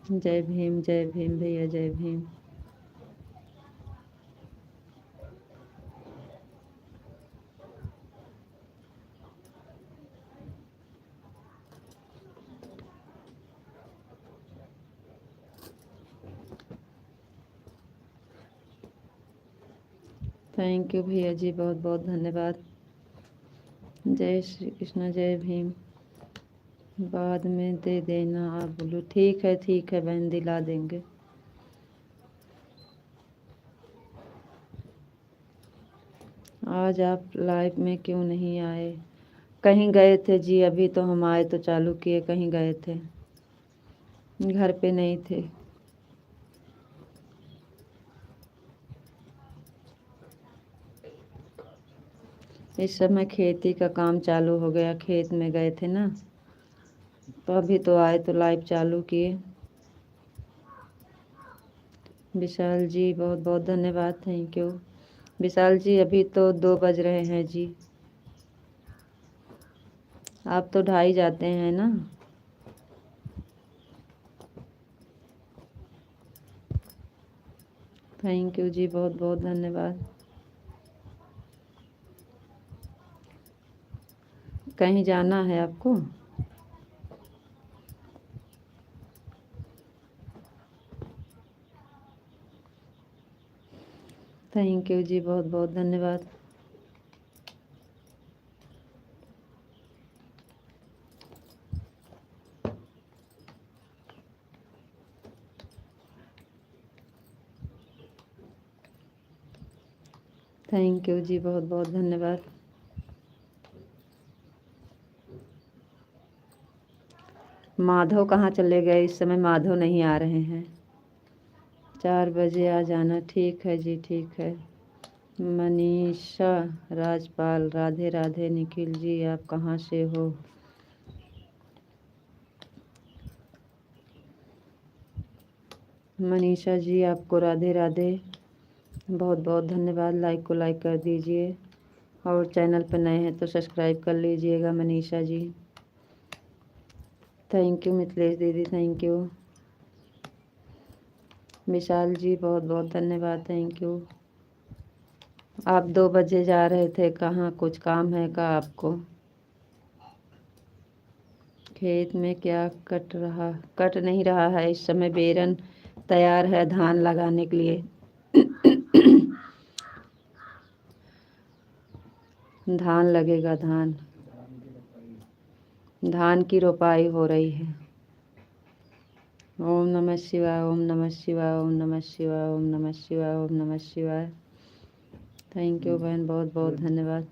जय भीम भैया, जय भीम। थैंक यू भैया जी, बहुत बहुत धन्यवाद। जय श्री कृष्ण, जय भीम। बाद में दे देना आप बोलो। ठीक है बहन, दिला देंगे। आज आप लाइव में क्यों नहीं आए? कहीं गए थे जी, अभी तो हम आए तो चालू किए, कहीं गए थे, घर पे नहीं थे। इस समय खेती का काम चालू हो गया, खेत में गए थे ना, तो अभी तो आए तो लाइव चालू किए। विशाल जी बहुत बहुत धन्यवाद, थैंक यू। विशाल जी अभी तो 2 बज रहे हैं जी, आप तो 2:30 जाते हैं ना। थैंक यू जी, बहुत बहुत धन्यवाद। कहीं जाना है आपको? थैंक यू जी, बहुत बहुत धन्यवाद। थैंक यू जी, बहुत बहुत धन्यवाद। माधव कहाँ चले गए? इस समय माधव नहीं आ रहे हैं। 4 बजे आ जाना। ठीक है जी, ठीक है। मनीषा राजपाल, राधे राधे। निखिल जी आप कहाँ से हो? मनीषा जी आपको राधे राधे, बहुत बहुत धन्यवाद। लाइक को लाइक कर दीजिए, और चैनल पर नए हैं तो सब्सक्राइब कर लीजिएगा। Manisha ji thank you. मिथिलेश दीदी थैंक यू। विशाल जी बहुत बहुत धन्यवाद, थैंक यू। आप 2 बजे जा रहे थे, कहाँ कुछ काम है का आपको? खेत में क्या कट नहीं रहा है इस समय, बेरन तैयार है धान लगाने के लिए। धान लगेगा, धान की रोपाई हो रही है। ओम नमः शिवाय, ओम नमः शिवाय, ओम नमः शिवाय, ओम नमः शिवाय, ओम नमः शिवाय। थैंक यू बहन, बहुत बहुत धन्यवाद।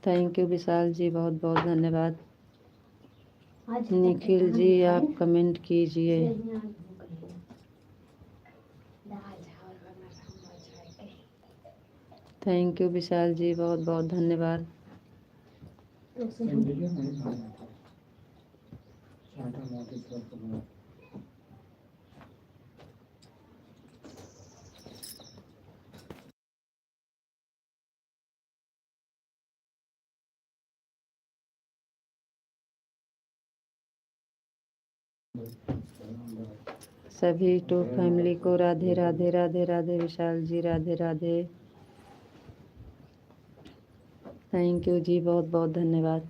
थैंक यू विशाल जी, बहुत बहुत धन्यवाद। निखिल जी आप कमेंट कीजिए। थैंक यू विशाल जी, बहुत बहुत धन्यवाद। सभी टू फैमिली को राधे राधे, राधे राधे। विशाल जी राधे राधे, थैंक यू जी, बहुत बहुत धन्यवाद।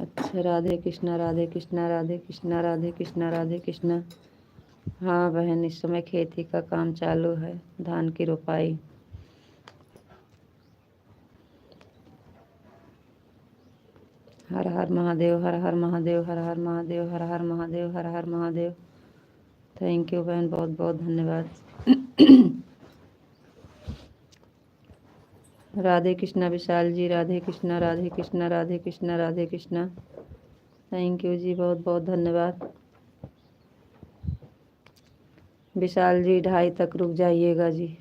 अच्छा, राधे कृष्णा, राधे कृष्णा, राधे कृष्णा, राधे कृष्णा, राधे कृष्णा। हाँ बहन, इस समय खेती का काम चालू है, धान की रोपाई। हर हर महादेव, हर हर महादेव, हर हर महादेव, हर हर महादेव, हर हर महादेव। थैंक यू बहन, बहुत बहुत धन्यवाद। राधे कृष्णा विशाल जी, राधे कृष्णा, राधे कृष्णा, राधे कृष्णा, राधे कृष्णा। थैंक यू जी, बहुत बहुत धन्यवाद। विशाल जी 2:30 तक रुक जाइएगा जी,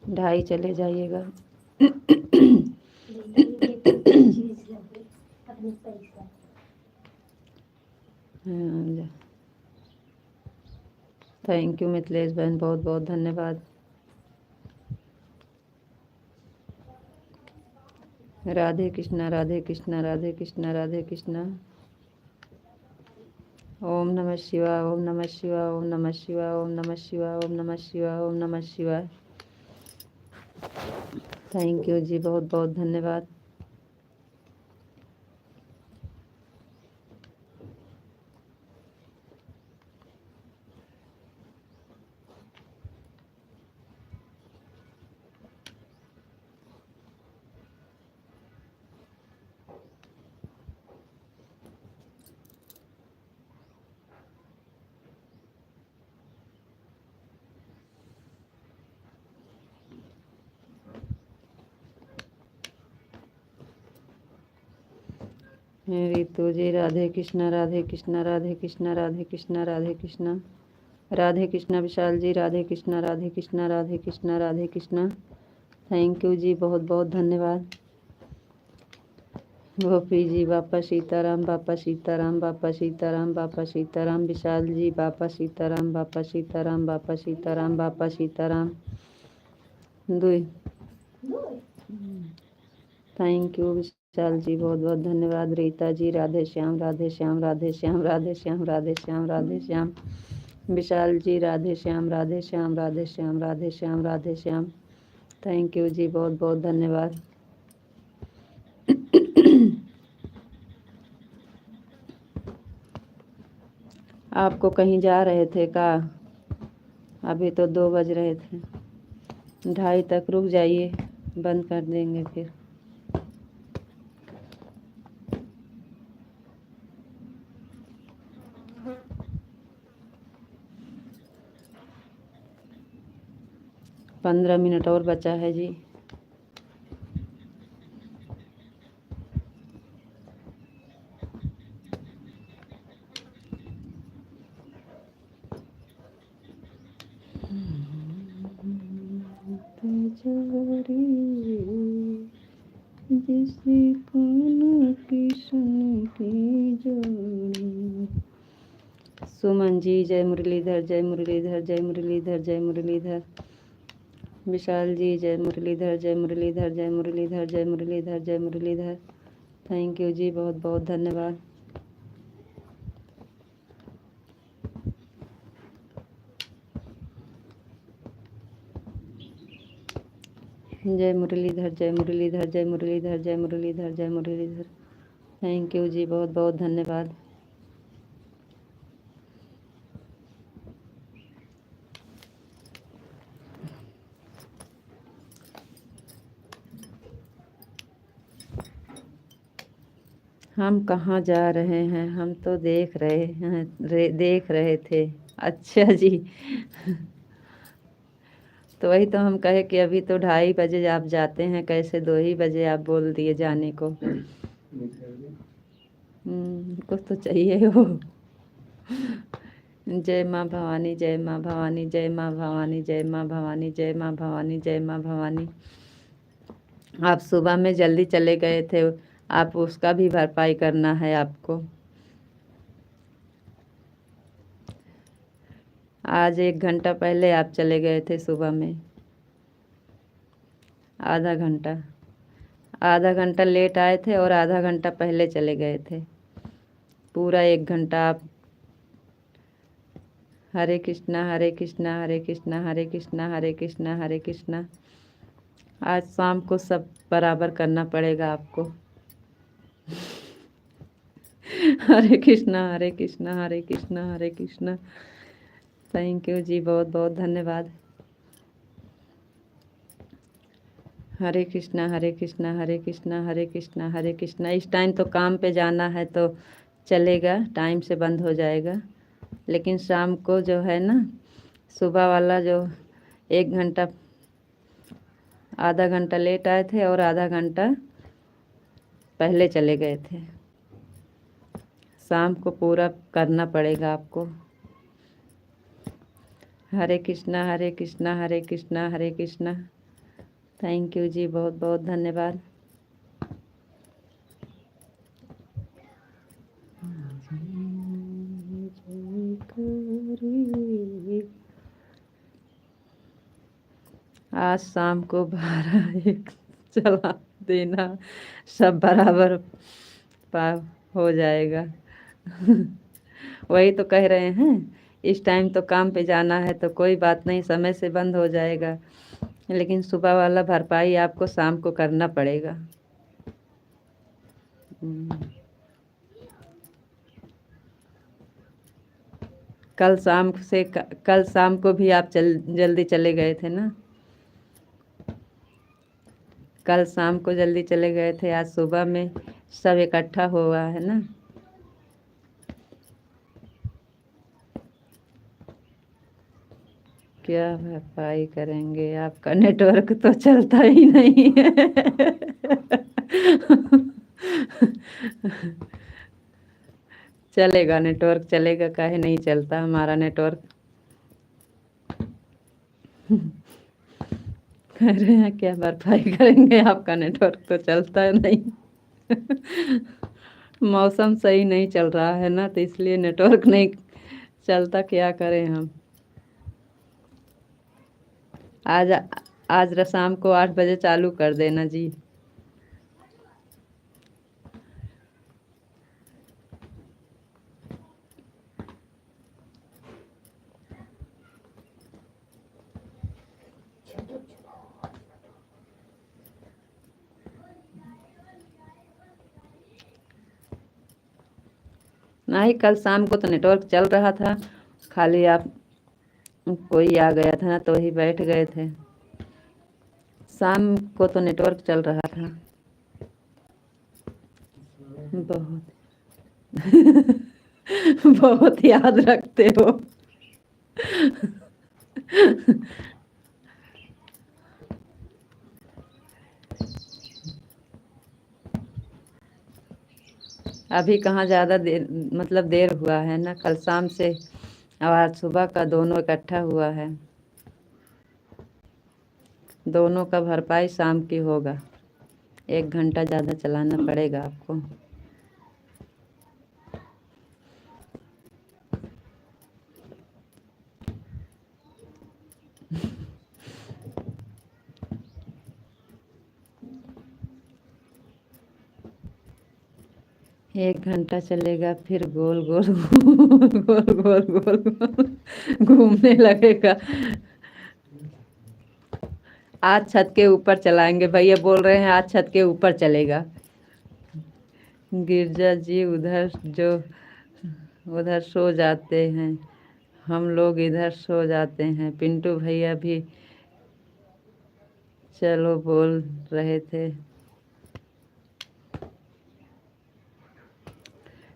2:30 चले जाइएगा। थैंक यू मिथिलेश बहन, बहुत बहुत धन्यवाद। राधे कृष्णा, राधे कृष्णा, राधे कृष्णा, राधे कृष्णा। ओम नमः शिवाय, ओम नमः शिवाय, ओम नमः शिवाय, ओम नमः शिवाय, ओम नमः शिवाय, ओम नमः शिवाय। थैंक यू जी, बहुत बहुत धन्यवाद। रितु जी, राधे कृष्णा राधे कृष्णा राधे कृष्णा राधे कृष्णा राधे कृष्णा राधे कृष्णा। विशाल जी, राधे कृष्णा राधे कृष्णा राधे कृष्णा राधे कृष्णा। थैंक यू जी, बहुत बहुत धन्यवाद। गोपी जी, बापा सीताराम, बापा सीताराम, बापा सीताराम, बापा सीताराम। विशाल जी, बापा सीताराम, बापा सीताराम, बापा सीताराम, बापा सीताराम। दुई थैंक यू विशाल जी, बहुत बहुत धन्यवाद। रीता जी, राधे श्याम, राधे श्याम, राधे श्याम, राधे श्याम, राधे श्याम, राधे श्याम। विशाल जी, राधे श्याम, राधे श्याम, राधे श्याम, राधे श्याम, राधे श्याम। थैंक यू जी, बहुत बहुत धन्यवाद। आपको कहीं जा रहे थे का? अभी तो 2 बज रहे थे, 2:30 तक रुक जाइए, बंद कर देंगे फिर। पंद्रह मिनट और बचा है जी। जिसी कोन किशन की जोड़ी। सुमन जी, जय मुरलीधर, जय मुरलीधर, जय मुरलीधर, जय मुरलीधर। विशाल जी, जय मुरलीधर, जय मुरलीधर, जय मुरलीधर, जय मुरलीधर, जय मुरलीधर। थैंक यू जी, बहुत बहुत धन्यवाद। जय मुरलीधर, जय मुरलीधर, जय मुरलीधर, जय मुरलीधर, जय मुरलीधर। थैंक यू जी, बहुत बहुत धन्यवाद। हम कहाँ जा रहे हैं? हम तो देख रहे हैं, देख रहे थे। अच्छा जी। तो वही तो हम कहे कि अभी तो 2:30 बजे आप जाते हैं, कैसे 2 ही बजे आप बोल दिए जाने को। कुछ तो चाहिए हो। जय माँ भवानी, जय माँ भवानी, जय माँ भवानी, जय माँ भवानी, जय माँ भवानी, जय माँ भवानी। आप सुबह में जल्दी चले गए थे, आप उसका भी भरपाई करना है आपको। आज 1 घंटा पहले आप चले गए थे सुबह में, आधा घंटा लेट आए थे और आधा घंटा पहले चले गए थे। पूरा 1 घंटा आप। हरे कृष्णा, हरे कृष्णा, हरे कृष्णा, हरे कृष्णा, हरे कृष्णा, हरे कृष्णा। आज शाम को सब बराबर करना पड़ेगा आपको। हरे कृष्णा, हरे कृष्णा, हरे कृष्णा, हरे कृष्णा। थैंक यू जी, बहुत बहुत धन्यवाद। हरे कृष्णा, हरे कृष्णा, हरे कृष्णा, हरे कृष्णा, हरे कृष्णा। इस टाइम तो काम पे जाना है तो चलेगा, टाइम से बंद हो जाएगा। लेकिन शाम को जो है ना, सुबह वाला जो 1 घंटा, आधा घंटा लेट आए थे और आधा घंटा पहले चले गए थे। शाम को पूरा करना पड़ेगा आपको। हरे कृष्णा, हरे कृष्णा, हरे कृष्णा, हरे कृष्णा। थैंक यू जी, बहुत बहुत धन्यवाद। आज शाम को 12-1 चला देना, सब बराबर पार हो जाएगा। वही तो कह रहे हैं, इस टाइम तो काम पे जाना है तो कोई बात नहीं, समय से बंद हो जाएगा। लेकिन सुबह वाला भरपाई आपको शाम को करना पड़ेगा। कल शाम को भी आप जल्दी चले गए थे ना। कल शाम को जल्दी चले गए थे, आज सुबह में सब इकट्ठा हुआ है ना। क्या भरपाई करेंगे, आपका नेटवर्क तो चलता ही नहीं है। चलेगा, नेटवर्क चलेगा, काहे नहीं चलता हमारा नेटवर्क। कह रहे हैं क्या भरपाई करेंगे, आपका नेटवर्क तो चलता नहीं। मौसम सही नहीं चल रहा है ना, तो इसलिए नेटवर्क नहीं चलता, क्या करें हम। आज आज शाम को 8 बजे चालू कर देना जी। नहीं, कल शाम को तो नेटवर्क चल रहा था, खाली आप कोई आ गया था ना तो वही बैठ गए थे। शाम को तो नेटवर्क चल रहा था बहुत। बहुत याद रखते हो। अभी कहाँ ज़्यादा देर, मतलब देर हुआ है ना, कल शाम से और आज सुबह का दोनों इकट्ठा हुआ है। दोनों का भरपाई शाम की होगा, 1 घंटा ज़्यादा चलाना पड़ेगा आपको। एक घंटा चलेगा, फिर गोल गोल गोल गोल गोल गोल घूमने लगेगा। आज छत के ऊपर चलाएंगे, भैया बोल रहे हैं आज छत के ऊपर चलेगा। गिरजा जी उधर सो जाते हैं, हम लोग इधर सो जाते हैं। पिंटू भैया भी चलो बोल रहे थे।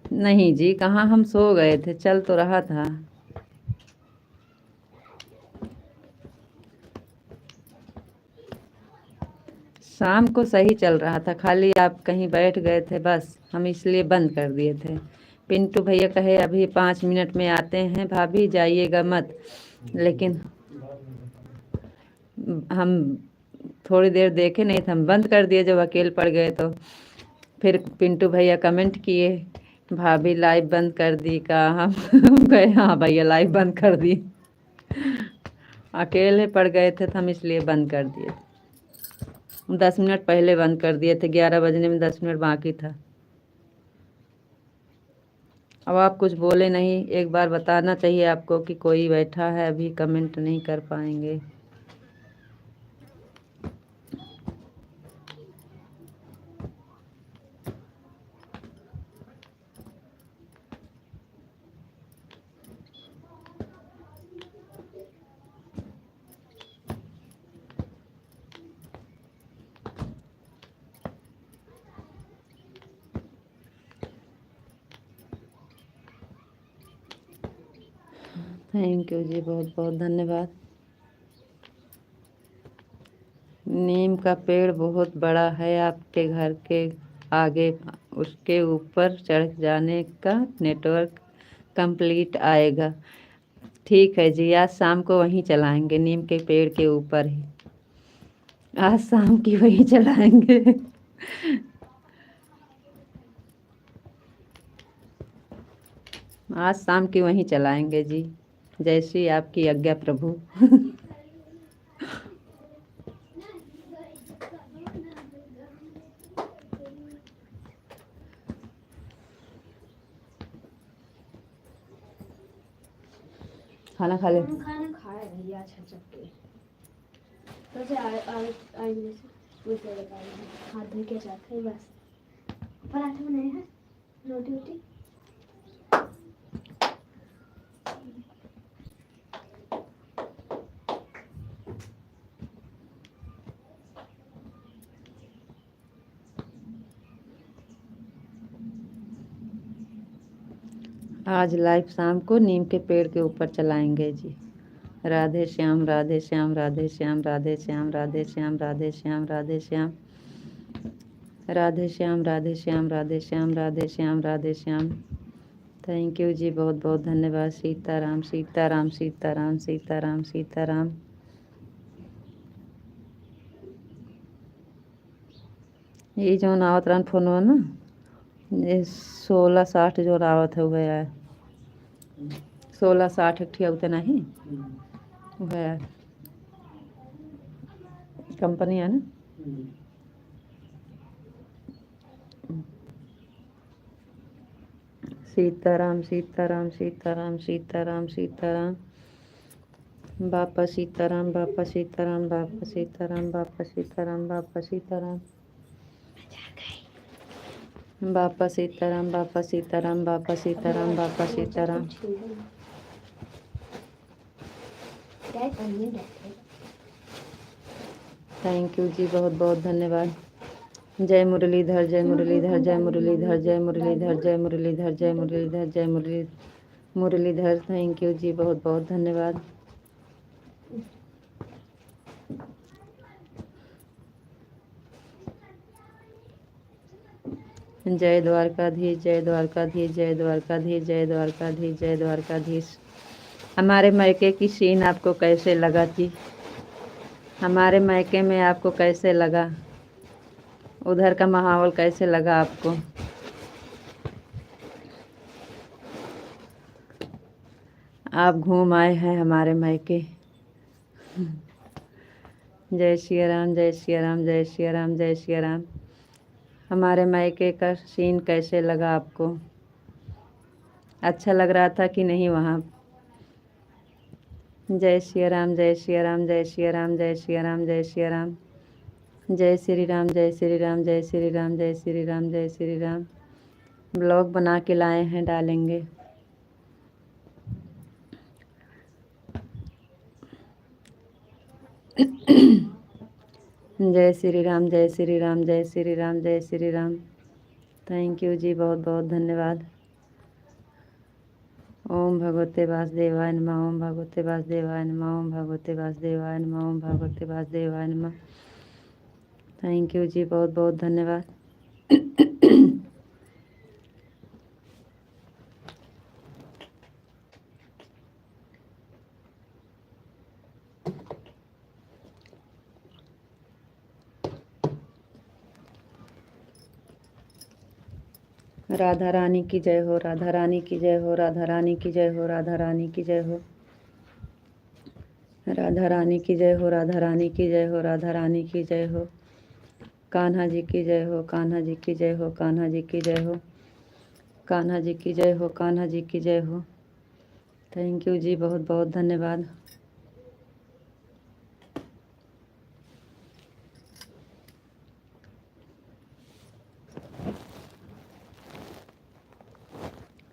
नहीं जी, कहाँ हम सो गए थे, चल तो रहा था। शाम को सही चल रहा था, खाली आप कहीं बैठ गए थे, बस हम इसलिए बंद कर दिए थे। पिंटू भैया कहे अभी 5 मिनट में आते हैं भाभी, जाइएगा मत। लेकिन हम थोड़ी देर देखे नहीं थे, हम बंद कर दिए जब अकेले पड़ गए तो। फिर पिंटू भैया कमेंट किए, भाभी लाइव बंद कर दी का। हम गए हाँ भैया लाइव बंद कर दी, अकेले पड़ गए थे तो हम इसलिए बंद कर दिए। 10 मिनट पहले बंद कर दिए थे, 11 बजने में 10 मिनट बाकी था। अब आप कुछ बोले नहीं, एक बार बताना चाहिए आपको कि कोई बैठा है, अभी कमेंट नहीं कर पाएंगे। थैंक यू जी, बहुत बहुत धन्यवाद। नीम का पेड़ बहुत बड़ा है आपके घर के आगे, उसके ऊपर चढ़ जाने का नेटवर्क कंप्लीट आएगा। ठीक है जी, आज शाम को वहीं चलाएंगे, नीम के पेड़ के ऊपर ही आज शाम की वहीं चलाएंगे। आज शाम की वहीं चलाएंगे जी, जैसी आपकी आज्ञा प्रभु। खाना खा ले। खाना खाए भैया छचक के। आएंगे मुझे हाथ धो के जाते हैं बस पराठे बनाए हैं रोटी रोटी आज लाइव शाम को नीम के पेड़ के ऊपर चलाएंगे जी। राधे श्याम राधे श्याम राधे श्याम राधे श्याम राधे श्याम राधे श्याम राधे श्याम राधे श्याम राधे श्याम राधे श्याम राधे श्याम राधे श्याम। थैंक यू जी, बहुत बहुत धन्यवाद। सीताराम सीताराम सीताराम सीताराम सीताराम। ये जो आवत रहन फोन ना ये 1660 जो आवत है वह है 1660 एक ठिया उतना ही वह कंपनी है ना। सीताराम सीताराम सीताराम सीताराम सीताराम। बापा सीताराम बापा सीताराम बापा सीताराम बापा सीताराम बापा सीताराम बापा सीताराम बापा सीताराम बापा सीताराम बापा सीताराम। थैंक यू जी, बहुत बहुत धन्यवाद। जय मुरलीधर जय मुरलीधर जय मुरलीधर जय मुरलीधर जय मुरलीधर जय मुरलीधर जय मुरलीधर। थैंक यू जी, बहुत बहुत धन्यवाद। जय द्वारकाधीश जय द्वारकाधीश जय द्वारकाधीश जय द्वारकाधीश जय द्वारकाधीश। हमारे मायके की सीन आपको कैसे लगा थी? हमारे मायके में आपको कैसे लगा? उधर का माहौल कैसे लगा आपको? आप घूम आए हैं हमारे मायके। जय श्री राम जय श्री राम जय श्री राम जय श्री राम। हमारे मायके का सीन कैसे लगा आपको? अच्छा लग रहा था कि नहीं वहाँ? जय श्री राम जय श्री राम जय श्री राम जय श्री राम जय श्री राम। जय श्री राम जय श्री राम जय श्री राम जय श्री राम जय श्री राम। ब्लॉग बना के लाए हैं, डालेंगे। जय श्री राम जय श्री राम जय श्री राम जय श्री राम। थैंक यू जी, बहुत बहुत धन्यवाद। ओम भगवते वासुदेवाय नमः ओम भगवते वासुदेवाय नमः ओम भगवते वासुदेवाय नमः ओम भगवते वासुदेवाय नमः। थैंक यू जी, बहुत बहुत धन्यवाद। राधा रानी की जय हो, राधा रानी की जय हो, राधा रानी की जय हो, राधा रानी की जय हो, राधा रानी की जय हो, राधा रानी की जय हो, राधा रानी की जय हो। कान्हा जी की जय हो, कान्हा जी की जय हो, कान्हा जी की जय हो, कान्हा जी की जय हो, कान्हा जी की जय हो। थैंक यू जी, बहुत बहुत धन्यवाद।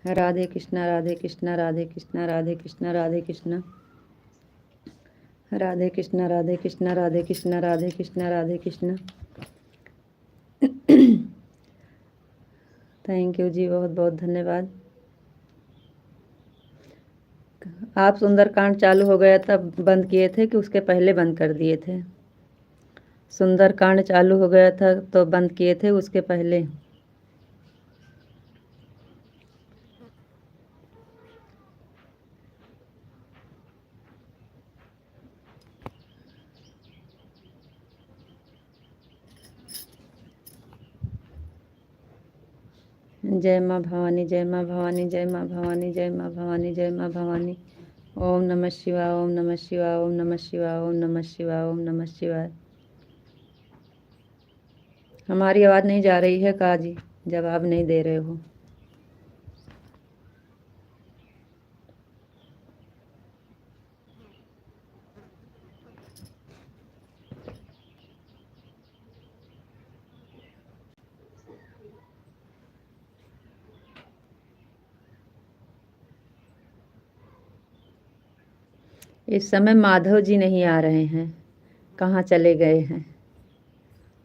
राधे कृष्णा राधे कृष्णा राधे कृष्णा राधे कृष्णा राधे कृष्णा राधे कृष्णा राधे कृष्णा राधे कृष्णा राधे कृष्णा राधे कृष्णा। थैंक यू जी, बहुत बहुत धन्यवाद। आप सुंदरकांड चालू हो गया तब बंद किए थे कि उसके पहले बंद कर दिए थे? सुंदरकांड चालू हो गया था तो बंद किए थे उसके पहले? जय माँ भवानी जय माँ भवानी जय माँ भवानी जय माँ भवानी जय माँ भवानी। ओम नमः शिवाय ओम नमः शिवाय ओम नमः शिवाय ओम नमः शिवाय ओम नमः शिवाय। हमारी आवाज़ नहीं जा रही है काजी? जवाब नहीं दे रहे हो। इस समय माधव जी नहीं आ रहे हैं, कहाँ चले गए हैं।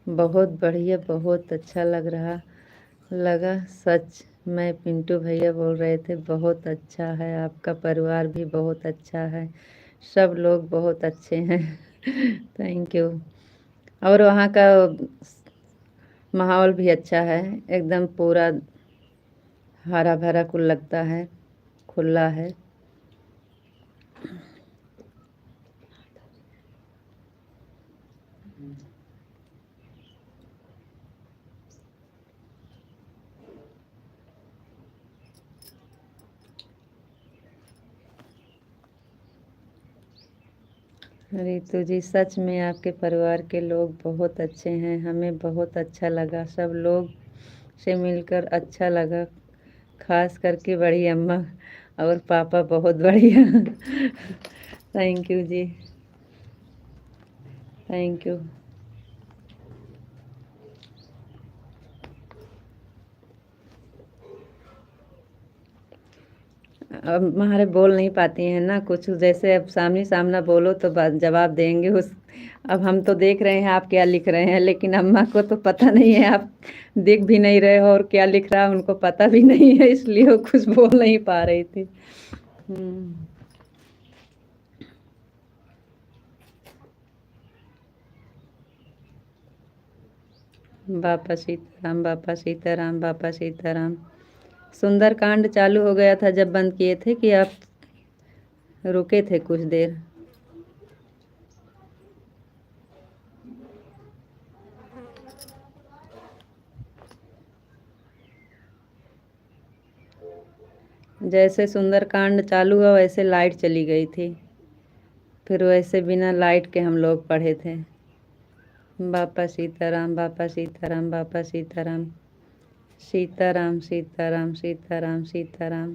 बहुत बढ़िया, बहुत अच्छा लगा सच में। पिंटू भैया बोल रहे थे बहुत अच्छा है, आपका परिवार भी बहुत अच्छा है, सब लोग बहुत अच्छे हैं। Thank you. और वहाँ का माहौल भी अच्छा है, एकदम पूरा हरा भरा कुल लगता है, खुला है। रितु जी, सच में आपके परिवार के लोग बहुत अच्छे हैं, हमें बहुत अच्छा लगा, सब लोग से मिलकर अच्छा लगा, खास करके बड़ी अम्मा और पापा बहुत बढ़िया। Thank you ji, thank you. अब हमारे बोल नहीं पाती हैं ना कुछ, जैसे अब सामने सामना बोलो तो जवाब देंगे उस। अब हम तो देख रहे हैं आप क्या लिख रहे हैं, लेकिन अम्मा को तो पता नहीं है आप देख भी नहीं रहे हो और क्या लिख रहा है उनको पता भी नहीं है, इसलिए वो कुछ बोल नहीं पा रही थी। बापा सीताराम, बापा सीताराम, बापा सीताराम। सुंदरकांड चालू हो गया था जब बंद किए थे कि आप रुके थे कुछ देर। जैसे सुंदरकांड चालू हुआ वैसे लाइट चली गई थी, फिर वैसे बिना लाइट के हम लोग पढ़े थे। बापा सीताराम, बापा सीताराम, बापा सीताराम, सीताराम सीताराम सीताराम सीताराम,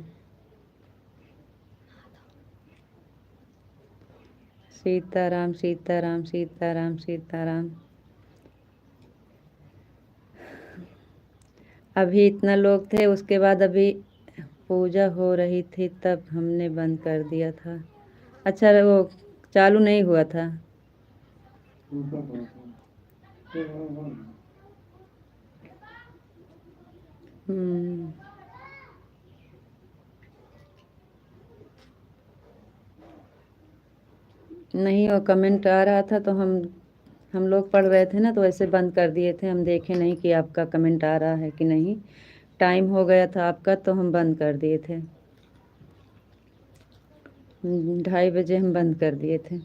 सीताराम सीताराम सीताराम सीताराम। अभी इतना लोग थे, उसके बाद अभी पूजा हो रही थी तब हमने बंद कर दिया था। अच्छा, वो चालू नहीं हुआ था। हम्म। नहीं, वो कमेंट आ रहा था तो हम लोग पढ़ रहे थे ना, तो ऐसे बंद कर दिए थे, हम देखे नहीं कि आपका कमेंट आ रहा है कि नहीं। टाइम हो गया था आपका तो हम बंद कर दिए थे। 2:30 बजे हम बंद कर दिए थे।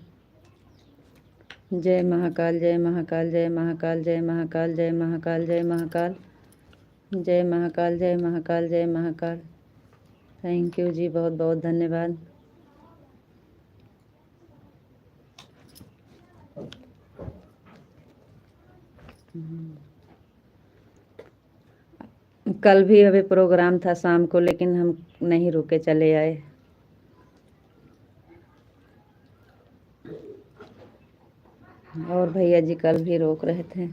जय महाकाल, जय महाकाल, जय महाकाल, जय महाकाल, जय महाकाल, जय महाकाल, जय महाकाल, जय महाकाल, जय महाकाल। थैंक यू जी, बहुत बहुत धन्यवाद। कल भी अभी प्रोग्राम था शाम को, लेकिन हम नहीं रुके, चले आए। और भैया जी कल भी रोक रहे थे।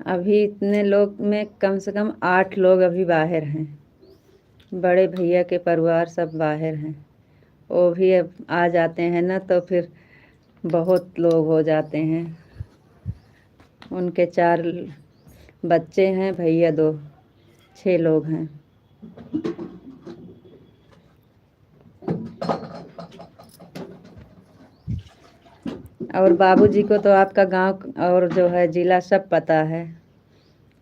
अभी इतने लोग में कम से कम 8 लोग अभी बाहर हैं, बड़े भैया के परिवार सब बाहर हैं। वो भी अब आ जाते हैं ना तो फिर बहुत लोग हो जाते हैं। उनके 4 बच्चे हैं, भैया 2, 6 लोग हैं। और बाबूजी को तो आपका गांव और जो है जिला सब पता है,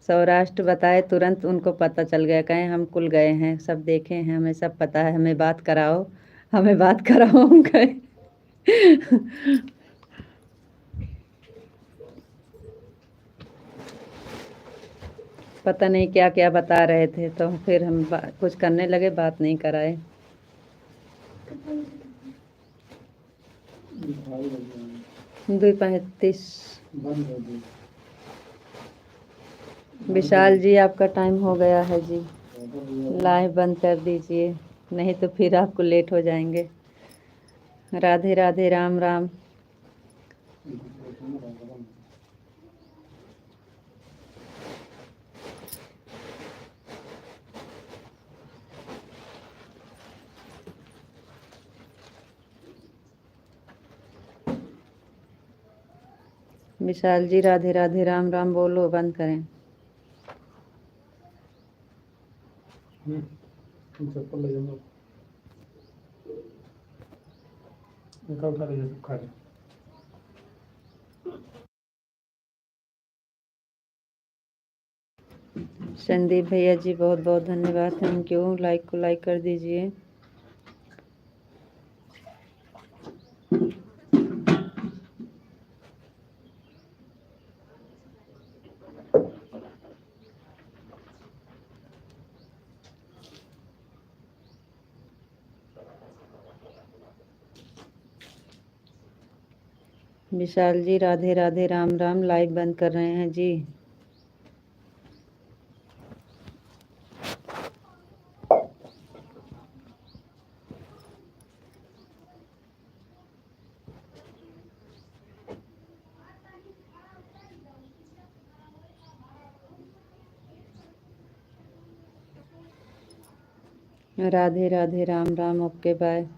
सौराष्ट्र बताए तुरंत उनको पता चल गया, कहें हम कुल गए हैं, सब देखे हैं, हमें सब पता है, हमें बात कराओ, हमें बात कराओ, हम गए। पता नहीं क्या क्या बता रहे थे, तो फिर हम कुछ करने लगे, बात नहीं कराए। 2:35। विशाल जी आपका टाइम हो गया है जी, लाइव बंद कर दीजिए, नहीं तो फिर आपको लेट हो जाएंगे। राधे राधे, राम राम। विशाल जी राधे राधे, राम राम बोलो, बंद करें। चप्पल ले जाओ, निकाल कर ले जाओ, खा ले। संदीप भैया जी बहुत बहुत धन्यवाद, थैंक यू। लाइक को लाइक कर दीजिए। विशाल जी राधे राधे, राम राम। लाइव बंद कर रहे हैं जी। Radhe Radhe, Ram Ram, okay bye.